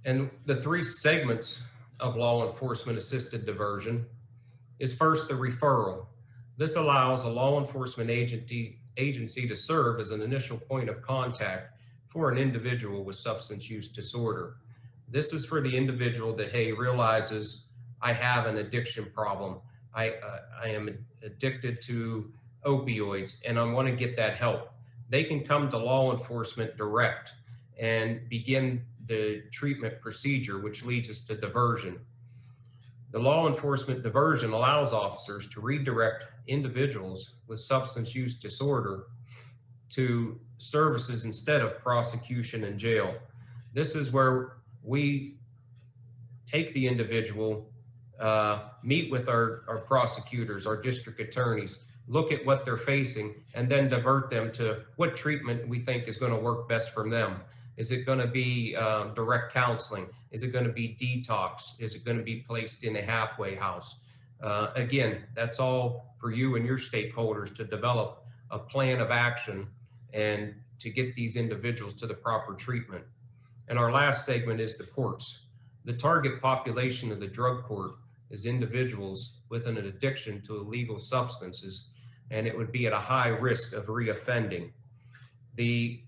And the 3 segments of law enforcement assisted diversion is first the referral. This allows a law enforcement agency to serve as an initial point of contact for an individual with substance use disorder. This is for the individual that, hey, realizes I have an addiction problem. I am addicted to opioids and I want to get that help. They can come to law enforcement direct and begin the treatment procedure, which leads us to diversion. The law enforcement diversion allows officers to redirect individuals with substance use disorder to services instead of prosecution and jail. This is where we take the individual, meet with our prosecutors, our district attorneys, look at what they're facing, and then divert them to what treatment we think is going to work best for them. Is it going to be direct counseling? Is it going to be detox? Is it going to be placed in a halfway house? Again, that's all for you and your stakeholders to develop a plan of action and to get these individuals to the proper treatment. And our last segment is the courts. The target population of the drug court is individuals with an addiction to illegal substances, and it would be at a high risk of reoffending. The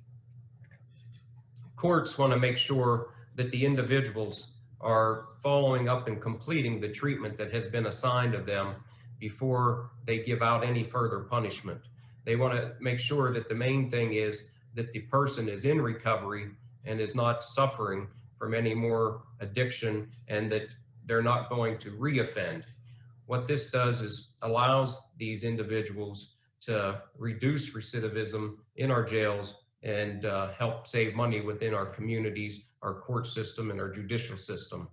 courts want to make sure that the individuals are following up and completing the treatment that has been assigned of them before they give out any further punishment. They want to make sure that the main thing is that the person is in recovery and is not suffering from any more addiction and that they're not going to reoffend. What this does is allows these individuals to reduce recidivism in our jails and help save money within our communities, our court system, and our judicial system.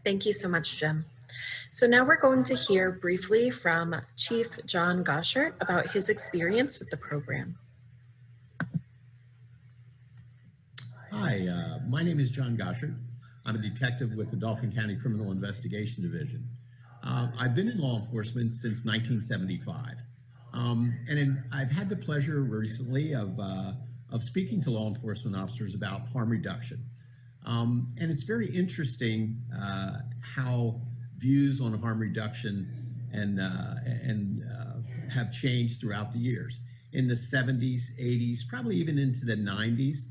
Thank you so much, Jim. So now we're going to hear briefly from Chief John Goshert about his experience with the program. Hi, my name is John Goshert. I'm a detective with the Dauphin County Criminal Investigation Division. I've been in law enforcement since 1975. I've had the pleasure recently of speaking to law enforcement officers about harm reduction. And it's very interesting how views on harm reduction have changed throughout the years. In the 70s, 80s, probably even into the 90s,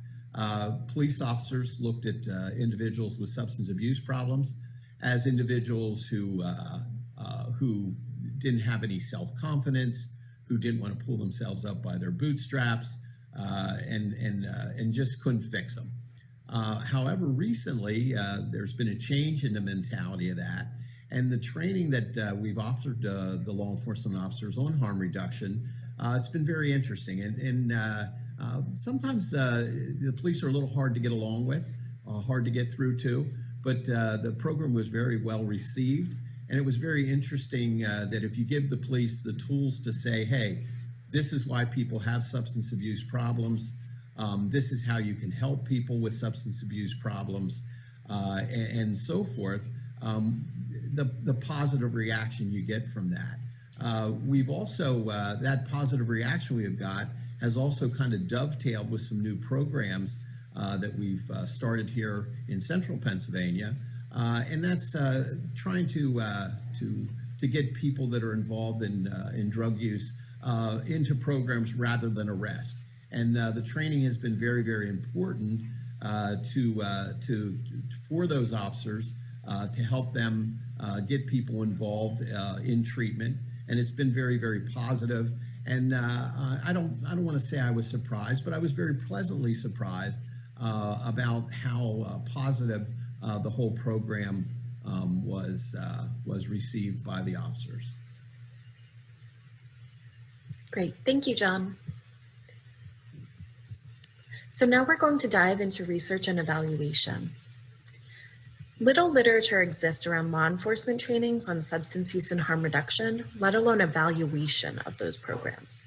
police officers looked at individuals with substance abuse problems as individuals who who didn't have any self-confidence, who didn't want to pull themselves up by their bootstraps, and just couldn't fix them. However, recently, there's been a change in the mentality of that. And the training that we've offered the law enforcement officers on harm reduction, it's been very interesting. And sometimes the police are a little hard to get along with, hard to get through to, but the program was very well received. And it was very interesting that if you give the police the tools to say, hey, this is why people have substance abuse problems, this is how you can help people with substance abuse problems, and so forth, the positive reaction you get from that. We've also, that positive reaction we have got has also kind of dovetailed with some new programs that we've started here in central Pennsylvania, and that's trying to get people that are involved in drug use into programs rather than arrest. And the training has been very, very important for those officers to help them get people involved in treatment. And it's been very, very positive. And I don't want to say I was surprised, but I was very pleasantly surprised about how positive the whole program was received by the officers. Great, thank you, John. So now we're going to dive into research and evaluation. Little literature exists around law enforcement trainings on substance use and harm reduction, let alone evaluation of those programs.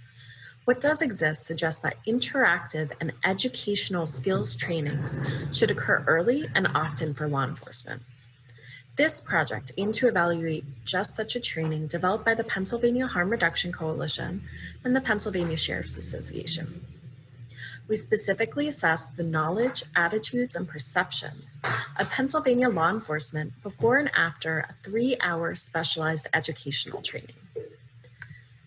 What does exist suggests that interactive and educational skills trainings should occur early and often for law enforcement. This project aimed to evaluate just such a training developed by the Pennsylvania Harm Reduction Coalition and the Pennsylvania Sheriff's Association. We specifically assessed the knowledge, attitudes, and perceptions of Pennsylvania law enforcement before and after a 3-hour specialized educational training.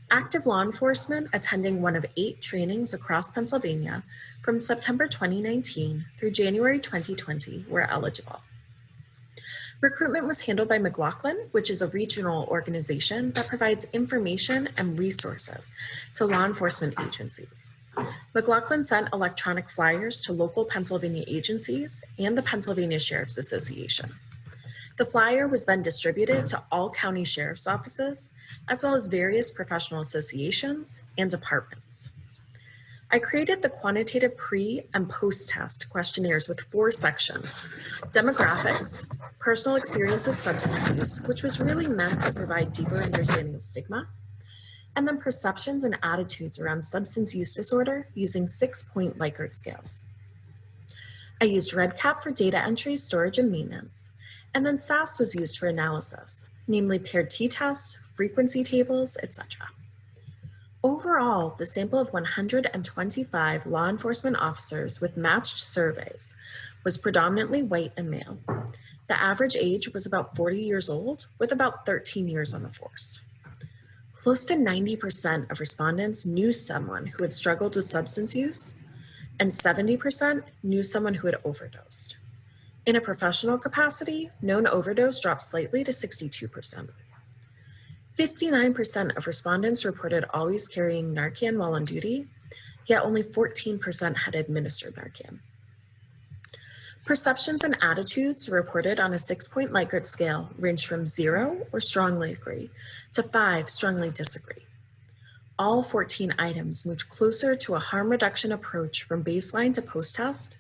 Active law enforcement attending one of 8 trainings across Pennsylvania from September 2019 through January 2020 were eligible. Recruitment was handled by McLaughlin, which is a regional organization that provides information and resources to law enforcement agencies. McLaughlin sent electronic flyers to local Pennsylvania agencies and the Pennsylvania Sheriff's Association. The flyer was then distributed to all county sheriff's offices, as well as various professional associations and departments. I created the quantitative pre- and post-test questionnaires with 4 sections: demographics, personal experience with substance use, which was really meant to provide deeper understanding of stigma, and then perceptions and attitudes around substance use disorder using 6-point Likert scales. I used REDCap for data entry, storage, and maintenance, and then SAS was used for analysis, namely paired t-tests, frequency tables, etc. Overall, the sample of 125 law enforcement officers with matched surveys was predominantly white and male. The average age was about 40 years old, with about 13 years on the force. Close to 90% of respondents knew someone who had struggled with substance use, and 70% knew someone who had overdosed. In a professional capacity, known overdose dropped slightly to 62%. 59% of respondents reported always carrying Narcan while on duty, yet only 14% had administered Narcan. Perceptions and attitudes reported on a 6-point Likert scale ranged from 0 or strongly agree to 5 strongly disagree. All 14 items moved closer to a harm reduction approach from baseline to post-test,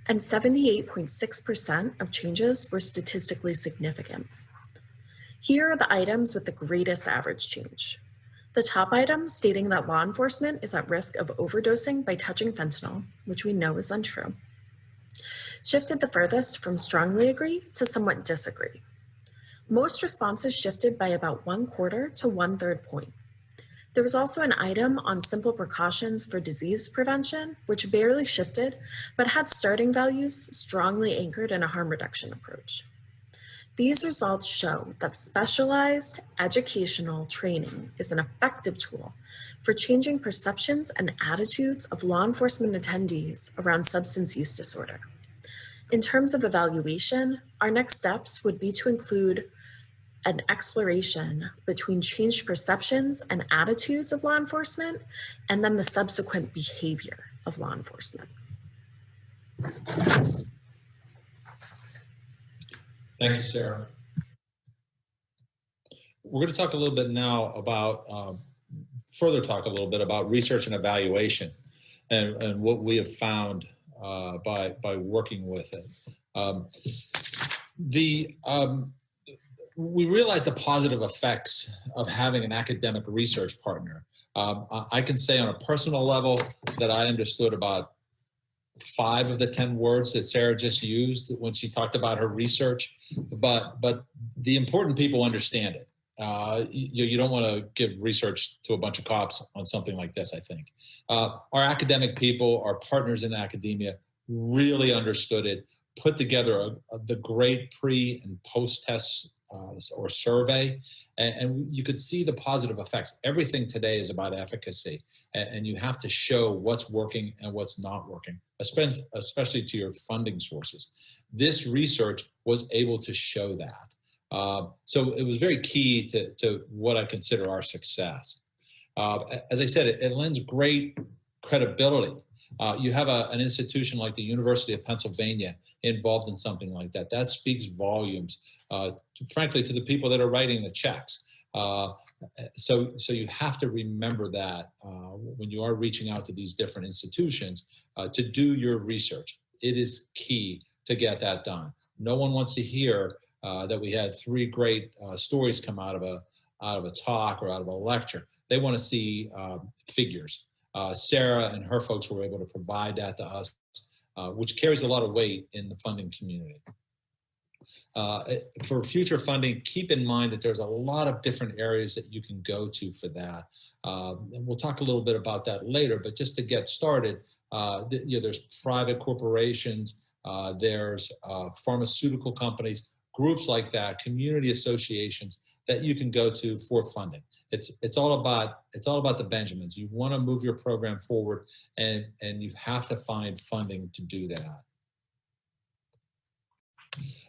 and 78.6% of changes were statistically significant. Here are the items with the greatest average change. The top item stating that law enforcement is at risk of overdosing by touching fentanyl, which we know is untrue, shifted the furthest from strongly agree to somewhat disagree. Most responses shifted by about 1/4 to 1/3 point. There was also an item on simple precautions for disease prevention, which barely shifted, but had starting values strongly anchored in a harm reduction approach. These results show that specialized educational training is an effective tool for changing perceptions and attitudes of law enforcement attendees around substance use disorder. In terms of evaluation, our next steps would be to include an exploration between changed perceptions and attitudes of law enforcement, and then the subsequent behavior of law enforcement. Thank you, Sarah. We're going to talk a little bit now about, further talk a little bit about research and evaluation and what we have found by working with it. We realize the positive effects of having an academic research partner. I can say on a personal level that I understood about 5 of the 10 words that Sarah just used when she talked about her research, but the important people understand it. You don't want to give research to a bunch of cops on something like this, I think. Our academic people, our partners in academia really understood it, put together the great pre and post-test or survey, and you could see the positive effects. Everything today is about efficacy, and you have to show what's working and what's not working, especially to your funding sources. This research was able to show that. So it was very key to what I consider our success. As I said, it lends great credibility. You have an institution like the University of Pennsylvania involved in something like that. That speaks volumes, frankly, to the people that are writing the checks. So you have to remember that when you are reaching out to these different institutions to do your research. It is key to get that done. No one wants to hear that we had 3 great stories come out of a talk or out of a lecture. They want to see figures. Sarah and her folks were able to provide that to us, which carries a lot of weight in the funding community. For future funding, keep in mind that there's a lot of different areas that you can go to for that. And we'll talk a little bit about that later, but just to get started, there's private corporations, there's pharmaceutical companies, groups like that, community associations that you can go to for funding. It's all about the Benjamins. You want to move your program forward, and you have to find funding to do that.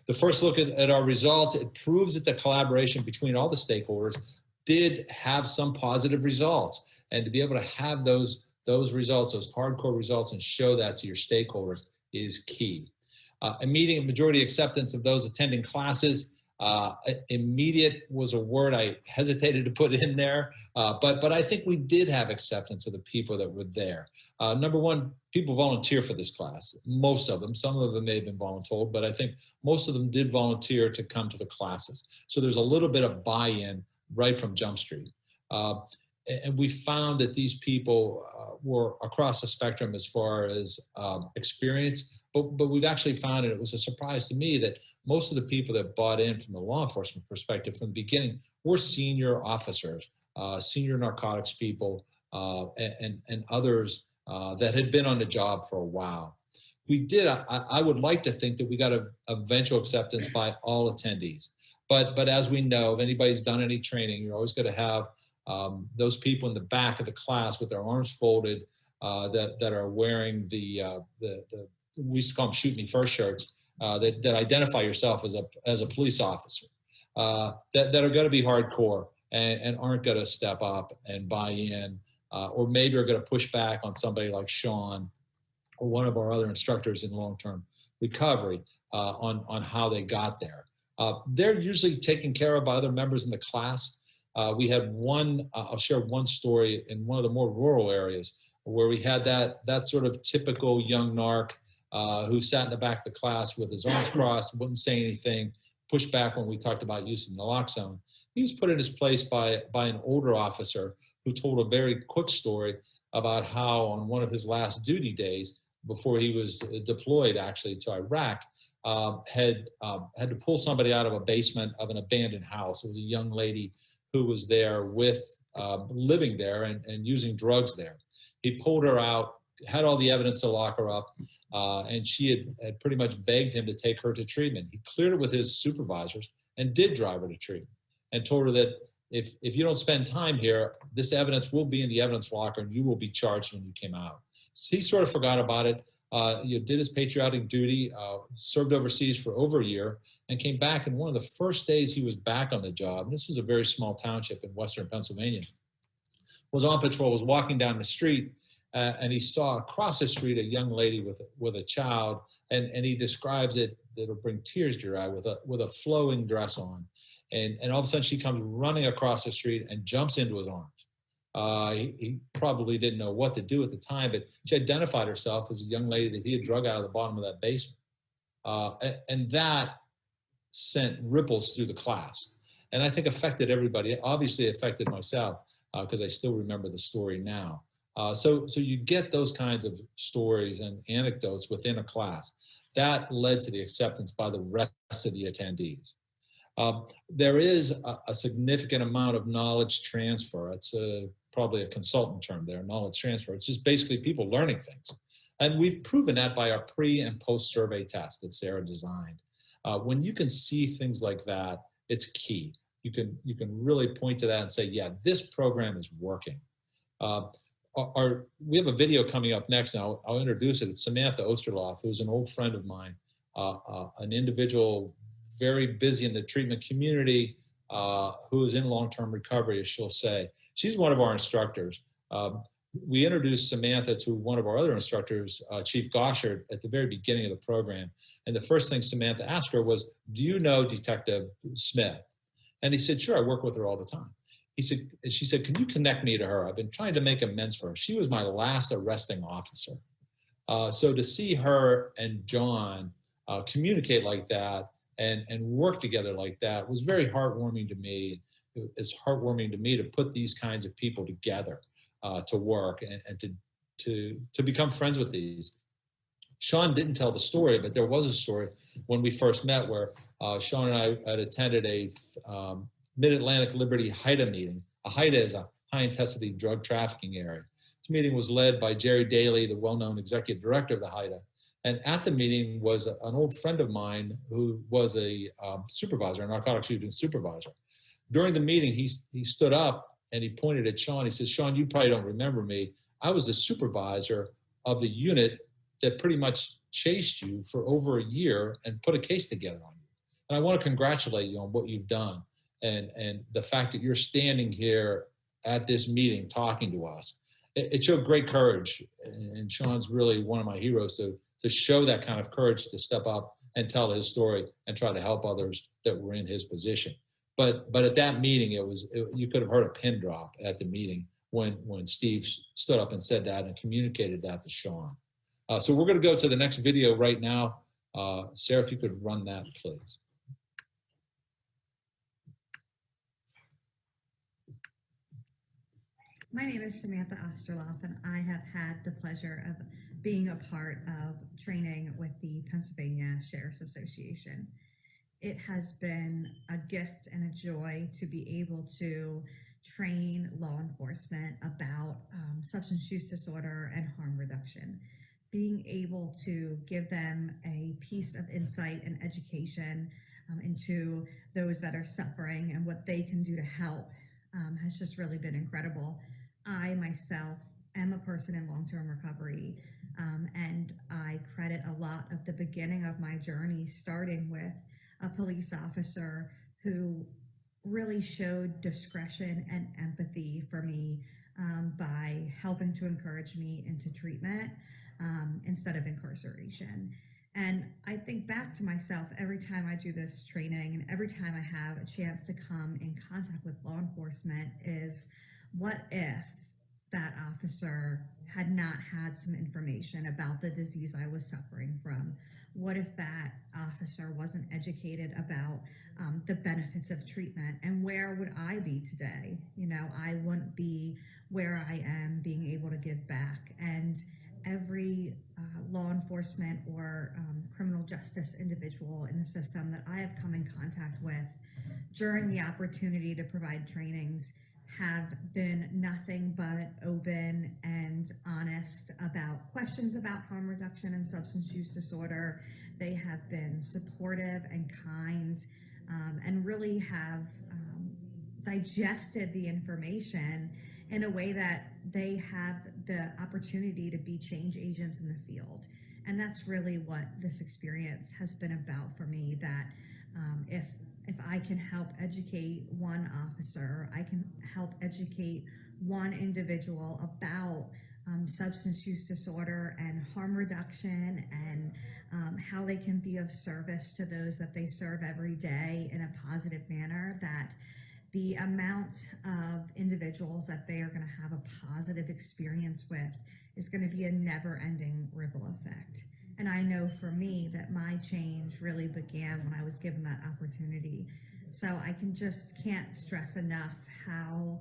The first look at our results, it proves that the collaboration between all the stakeholders did have some positive results. And to be able to have those results, those hardcore results, and show that to your stakeholders is key. Immediate majority acceptance of those attending classes. Immediate was a word I hesitated to put in there, but I think we did have acceptance of the people that were there. Number one, people volunteer for this class. Most of them, some of them may have been voluntold, but I think most of them did volunteer to come to the classes. So there's a little bit of buy-in right from Jump Street. And we found that these people were across the spectrum as far as experience, but we've actually found, and it was a surprise to me, that most of the people that bought in from the law enforcement perspective from the beginning were senior officers, senior narcotics people, and others that had been on the job for a while. We did, I would like to think that we got a eventual acceptance by all attendees. But as we know, if anybody's done any training, you're always going to have those people in the back of the class with their arms folded that are wearing the we used to call them shoot me first shirts, that identify yourself as a police officer, that are going to be hardcore and aren't going to step up and buy in, or maybe are going to push back on somebody like Sean or one of our other instructors in long-term recovery on how they got there. They're usually taken care of by other members in the class. We had one, I'll share one story in one of the more rural areas where we had that sort of typical young narc who sat in the back of the class with his arms crossed, wouldn't say anything, pushed back when we talked about use of naloxone. He was put in his place by an older officer who told a very quick story about how on one of his last duty days, before he was deployed actually to Iraq, had to pull somebody out of a basement of an abandoned house. It was a young lady who was there with living there and using drugs there. He pulled her out, had all the evidence to lock her up, and she had pretty much begged him to take her to treatment. He cleared it with his supervisors and did drive her to treatment and told her that if you don't spend time here, this evidence will be in the evidence locker and you will be charged when you came out. So he sort of forgot about it, did his patriotic duty, served overseas for over a year, and came back. And one of the first days he was back on the job, and this was a very small township in Western Pennsylvania, was on patrol, was walking down the street, and he saw across the street a young lady with a child, and he describes it, it'll bring tears to your eye, with a flowing dress on. And all of a sudden she comes running across the street and jumps into his arms. He probably didn't know what to do at the time, but she identified herself as a young lady that he had drug out of the bottom of that basement. And that sent ripples through the class. And I think affected everybody. Obviously it affected myself because I still remember the story now. So you get those kinds of stories and anecdotes within a class. That led to the acceptance by the rest of the attendees. There is a significant amount of knowledge transfer. It's probably a consultant term there, knowledge transfer. It's just basically people learning things. And we've proven that by our pre and post survey test that Sarah designed. When you can see things like that, it's key. You can really point to that and say, yeah, this program is working. We have a video coming up next, and I'll introduce it. It's Samantha Osterloff, who's an old friend of mine, an individual very busy in the treatment community, who is in long-term recovery, as she'll say. She's one of our instructors. We introduced Samantha to one of our other instructors, Chief Goshard, at the very beginning of the program. And the first thing Samantha asked her was, do you know Detective Smith? And he said, sure, I work with her all the time. She said, can you connect me to her? I've been trying to make amends for her. She was my last arresting officer. So to see her and John communicate like that and work together like that was very heartwarming to me. It's heartwarming to me to put these kinds of people together to work and to become friends with these. Sean didn't tell the story, but there was a story when we first met where Sean and I had attended a Mid-Atlantic Liberty HIDTA meeting. A HIDTA is a high-intensity drug trafficking area. This meeting was led by Jerry Daly, the well-known executive director of the HIDTA. And at the meeting was an old friend of mine who was a supervisor, a narcotics unit supervisor. During the meeting, he stood up and he pointed at Sean. He says, Sean, you probably don't remember me. I was the supervisor of the unit that pretty much chased you for over a year and put a case together on you. And I want to congratulate you on what you've done and the fact that you're standing here at this meeting talking to us. It showed great courage. And Sean's really one of my heroes to show that kind of courage to step up and tell his story and try to help others that were in his position. But at that meeting, you could have heard a pin drop at the meeting when Steve stood up and said that and communicated that to Sean. So we're going to go to the next video right now. Sarah, if you could run that, please. My name is Samantha Osterloff, and I have had the pleasure of being a part of training with the Pennsylvania Sheriff's Association. It has been a gift and a joy to be able to train law enforcement about substance use disorder and harm reduction. Being able to give them a piece of insight and education into those that are suffering and what they can do to help has just really been incredible. I myself am a person in long-term recovery, and I credit a lot of the beginning of my journey starting with a police officer who really showed discretion and empathy for me by helping to encourage me into treatment instead of incarceration. And I think back to myself every time I do this training and every time I have a chance to come in contact with law enforcement is, what if that officer had not had some information about the disease I was suffering from? What if that officer wasn't educated about the benefits of treatment? And where would I be today? You know, I wouldn't be where I am being able to give back. And every law enforcement or criminal justice individual in the system that I have come in contact with during the opportunity to provide trainings have been nothing but open and honest about questions about harm reduction and substance use disorder. They have been supportive and kind and really have digested the information in a way that they have the opportunity to be change agents in the field. And that's really what this experience has been about for me, that If I can help educate one officer, I can help educate one individual about substance use disorder and harm reduction, and how they can be of service to those that they serve every day in a positive manner, that the amount of individuals that they are going to have a positive experience with is going to be a never-ending ripple effect. And I know for me that my change really began when I was given that opportunity. So I can't stress enough how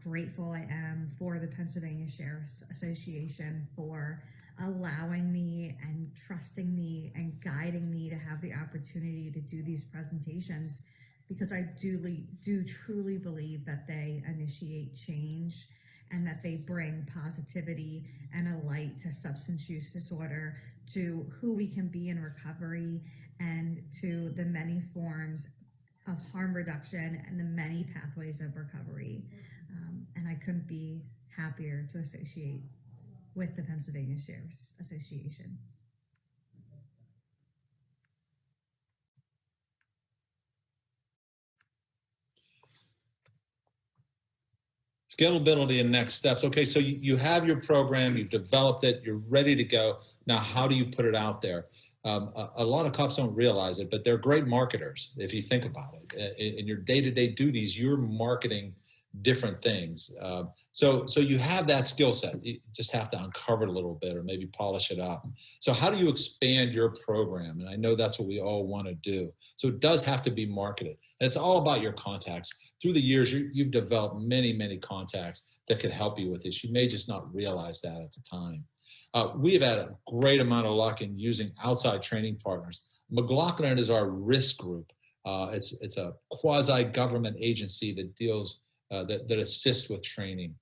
grateful I am for the Pennsylvania Sheriff's Association for allowing me and trusting me and guiding me to have the opportunity to do these presentations, because I do truly believe that they initiate change and that they bring positivity and a light to substance use disorder, to who we can be in recovery, and to the many forms of harm reduction and the many pathways of recovery. And I couldn't be happier to associate with the Pennsylvania Sheriff's Association. Scalability and next steps. Okay, so you have your program, you've developed it, you're ready to go. Now, how do you put it out there? A lot of cops don't realize it, but they're great marketers if you think about it. In your day-to-day duties, you're marketing different things. So you have that skill set. You just have to uncover it a little bit or maybe polish it up. So how do you expand your program? And I know that's what we all want to do. So it does have to be marketed. And it's all about your contacts. Through the years, you've developed many, many contacts that could help you with this. You may just not realize that at the time. We have had a great amount of luck in using outside training partners. McLaughlin is our risk group. It's a quasi-government agency that deals that assists with training.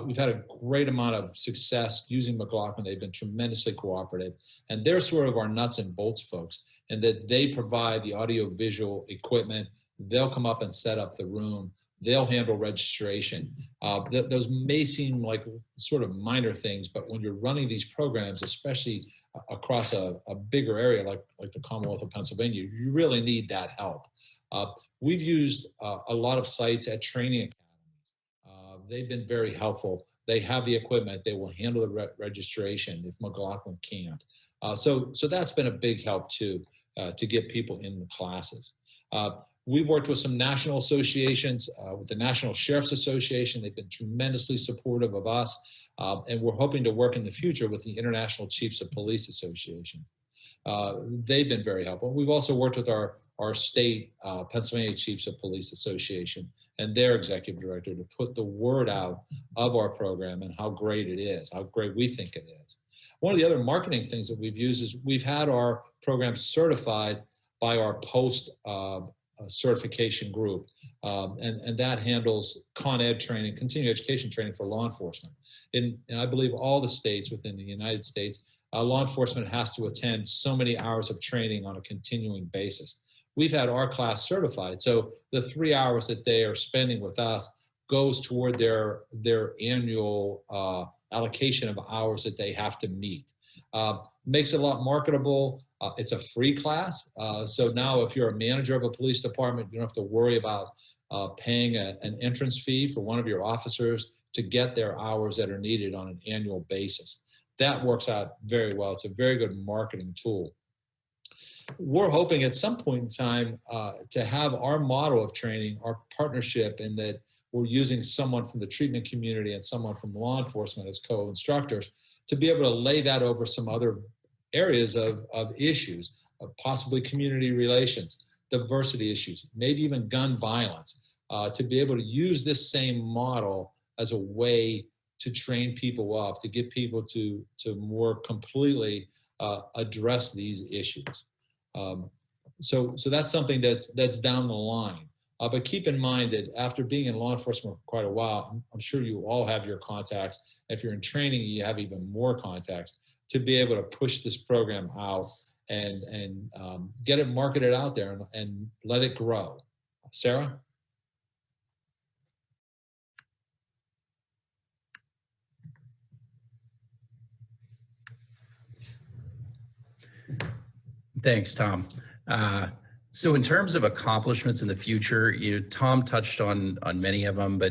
We've had a great amount of success using McLaughlin. They've been tremendously cooperative, and they're sort of our nuts and bolts folks, and that they provide the audio-visual equipment. They'll come up and set up the room. They'll handle registration. Those may seem like sort of minor things, but when you're running these programs, especially across a bigger area like the Commonwealth of Pennsylvania, you really need that help. We've used a lot of sites at training academies. They've been very helpful. They have the equipment. They will handle the registration if McLaughlin can't. So that's been a big help too, to get people in the classes. We've worked with some national associations, with the National Sheriff's Association. They've been tremendously supportive of us, and we're hoping to work in the future with the International Chiefs of Police Association. They've been very helpful. We've also worked with our state Pennsylvania Chiefs of Police Association and their executive director to put the word out of our program and how great it is, how great we think it is. One of the other marketing things that we've used is we've had our program certified by our post certification group, and that handles Con Ed training, continuing education training for law enforcement. And I believe all the states within the United States, law enforcement has to attend so many hours of training on a continuing basis. We've had our class certified, so the 3 hours that they are spending with us goes toward their annual allocation of hours that they have to meet. Makes it a lot marketable. It's a free class. So now if you're a manager of a police department, you don't have to worry about paying an entrance fee for one of your officers to get their hours that are needed on an annual basis. That works out very well. It's a very good marketing tool. We're hoping at some point in time to have our model of training, our partnership, in that we're using someone from the treatment community and someone from law enforcement as co-instructors to be able to lay that over some other areas of issues, possibly community relations, diversity issues, maybe even gun violence, to be able to use this same model as a way to train people up, to get people to more completely address these issues. So that's something that's down the line. But keep in mind that after being in law enforcement for quite a while, I'm sure you all have your contacts. If you're in training, you have even more contacts to be able to push this program out and get it marketed out there and let it grow. Sarah? Thanks, Tom. So in terms of accomplishments in the future, Tom touched on many of them,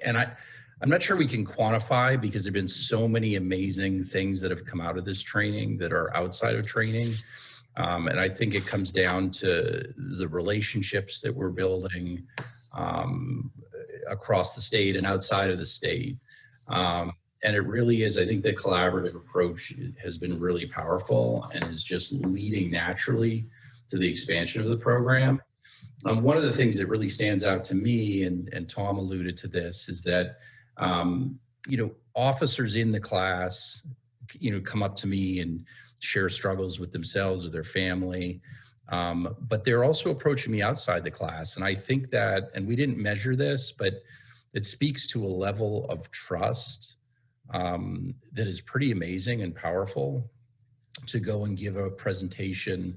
and I'm not sure we can quantify because there've been so many amazing things that have come out of this training that are outside of training. And I think it comes down to the relationships that we're building across the state and outside of the state. And it really is, I think the collaborative approach has been really powerful and is just leading naturally to the expansion of the program. One of the things that really stands out to me, and Tom alluded to this, is that, officers in the class, come up to me and share struggles with themselves or their family. But they're also approaching me outside the class. And I think that, and we didn't measure this, but it speaks to a level of trust that is pretty amazing and powerful to go and give a presentation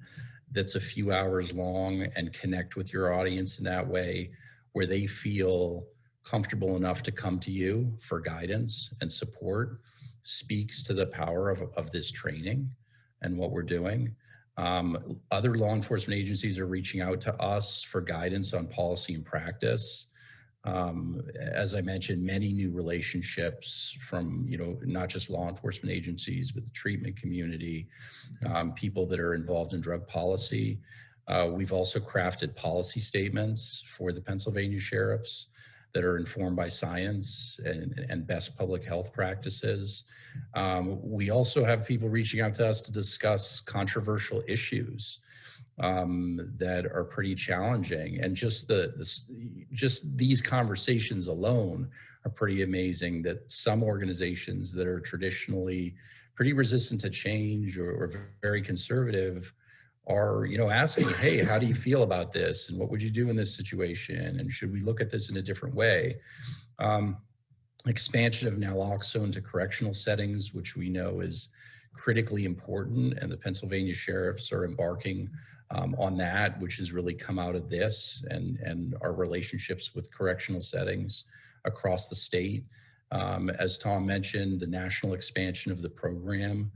that's a few hours long and connect with your audience in that way, where they feel comfortable enough to come to you for guidance and support, speaks to the power of this training and what we're doing. Other law enforcement agencies are reaching out to us for guidance on policy and practice. As I mentioned, many new relationships from, not just law enforcement agencies, but the treatment community, people that are involved in drug policy. We've also crafted policy statements for the Pennsylvania sheriffs that are informed by science and best public health practices. We also have people reaching out to us to discuss controversial issues that are pretty challenging, and just these conversations alone are pretty amazing. That some organizations that are traditionally pretty resistant to change or very conservative are, asking, hey, how do you feel about this, and what would you do in this situation, and should we look at this in a different way? Expansion of naloxone to correctional settings, which we know is critically important, and the Pennsylvania sheriffs are embarking on that, which has really come out of this and our relationships with correctional settings across the state. As Tom mentioned, the national expansion of the program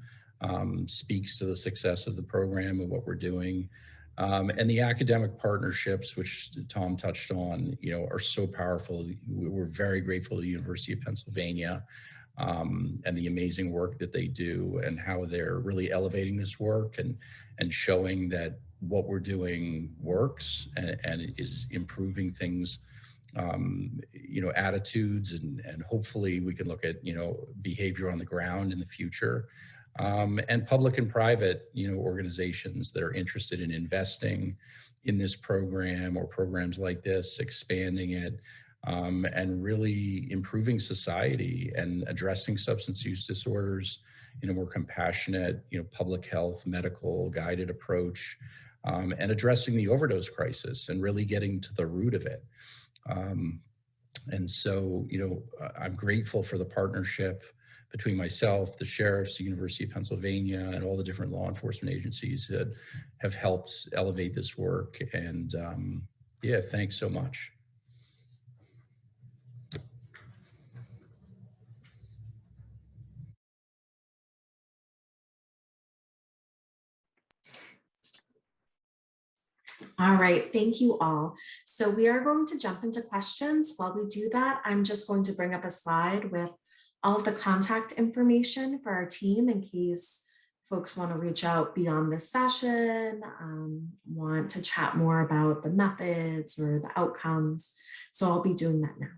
speaks to the success of the program and what we're doing. And the academic partnerships, which Tom touched on, are so powerful. We're very grateful to the University of Pennsylvania and the amazing work that they do, and how they're really elevating this work and showing that what we're doing works and is improving things, attitudes, and hopefully we can look at, behavior on the ground in the future. And public and private, organizations that are interested in investing in this program or programs like this, expanding it, and really improving society and addressing substance use disorders in a more compassionate, public health, medical guided approach, and addressing the overdose crisis and really getting to the root of it. And so, I'm grateful for the partnership between myself, the sheriffs, the University of Pennsylvania, and all the different law enforcement agencies that have helped elevate this work. And thanks so much. All right, thank you all. So we are going to jump into questions. While we do that, I'm just going to bring up a slide with all of the contact information for our team in case folks want to reach out beyond this session, want to chat more about the methods or the outcomes. So I'll be doing that now.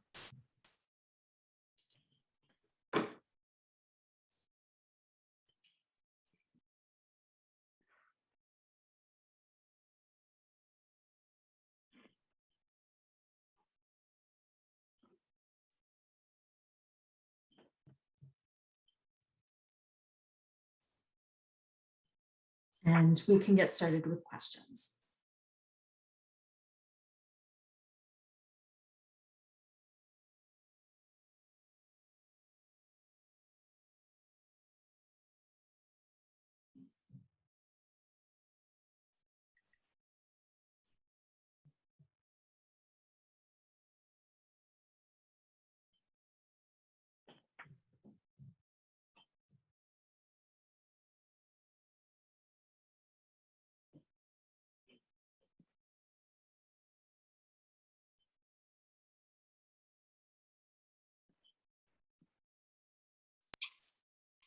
And we can get started with questions.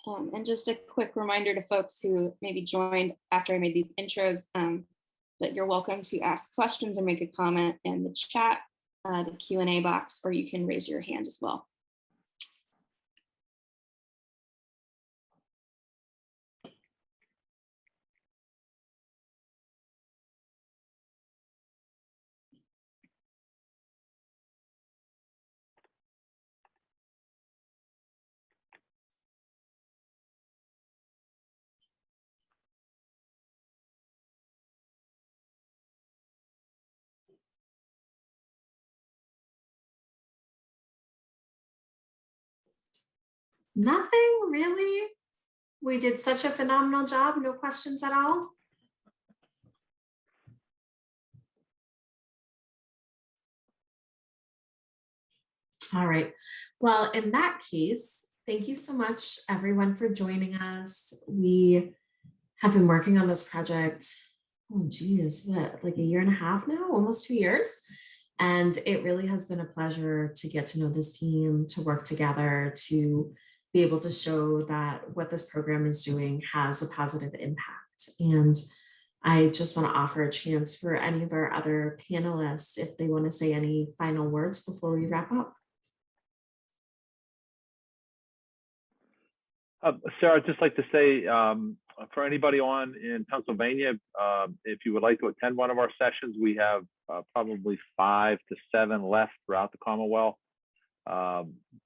And just a quick reminder to folks who maybe joined after I made these intros, that you're welcome to ask questions or make a comment in the chat, the Q&A box, or you can raise your hand as well. Nothing really. We did such a phenomenal job. No questions at all. All right. Well, in that case, thank you so much, everyone, for joining us. We have been working on this project, oh geez, what, like a year and a half now, almost 2 years. And it really has been a pleasure to get to know this team, to work together, to be able to show that what this program is doing has a positive impact. And I just want to offer a chance for any of our other panelists if they want to say any final words before we wrap up. Sarah, I'd just like to say, for anybody on in Pennsylvania, if you would like to attend one of our sessions, we have probably 5 to 7 left throughout the Commonwealth.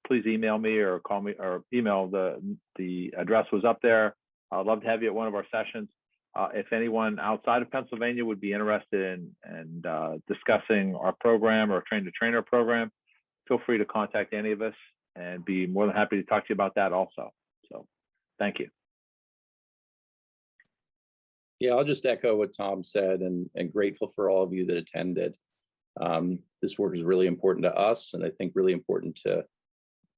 Please email me or call me or email. The address was up there. I'd love to have you at one of our sessions. If anyone outside of Pennsylvania would be interested in discussing our program or train-the-trainer program, feel free to contact any of us and be more than happy to talk to you about that also. So thank you. Yeah, I'll just echo what Tom said and grateful for all of you that attended. This work is really important to us and I think really important to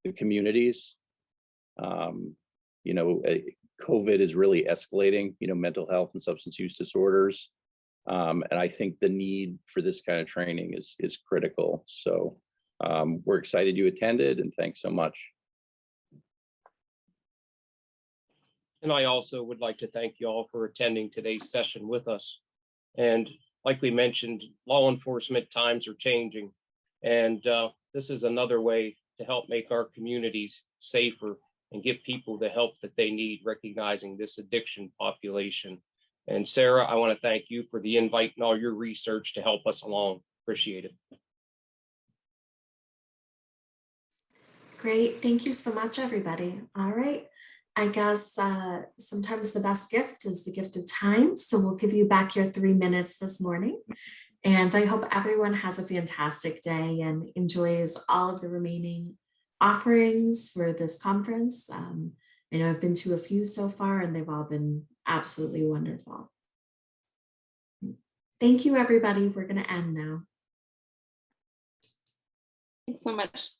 the communities. You know, COVID is really escalating, you know, mental health and substance use disorders. And I think the need for this kind of training is critical. So we're excited you attended and thanks so much. And I also would like to thank you all for attending today's session with us. And like we mentioned, law enforcement times are changing. And this is another way to help make our communities safer and give people the help that they need, recognizing this addiction population. And Sarah, I want to thank you for the invite and all your research to help us along. Appreciate it. Great. Thank you so much, everybody. All right. I guess sometimes the best gift is the gift of time. So we'll give you back your 3 minutes this morning. And I hope everyone has a fantastic day and enjoys all of the remaining offerings for this conference. I know I've been to a few so far and they've all been absolutely wonderful. Thank you, everybody. We're going to end now. Thanks so much.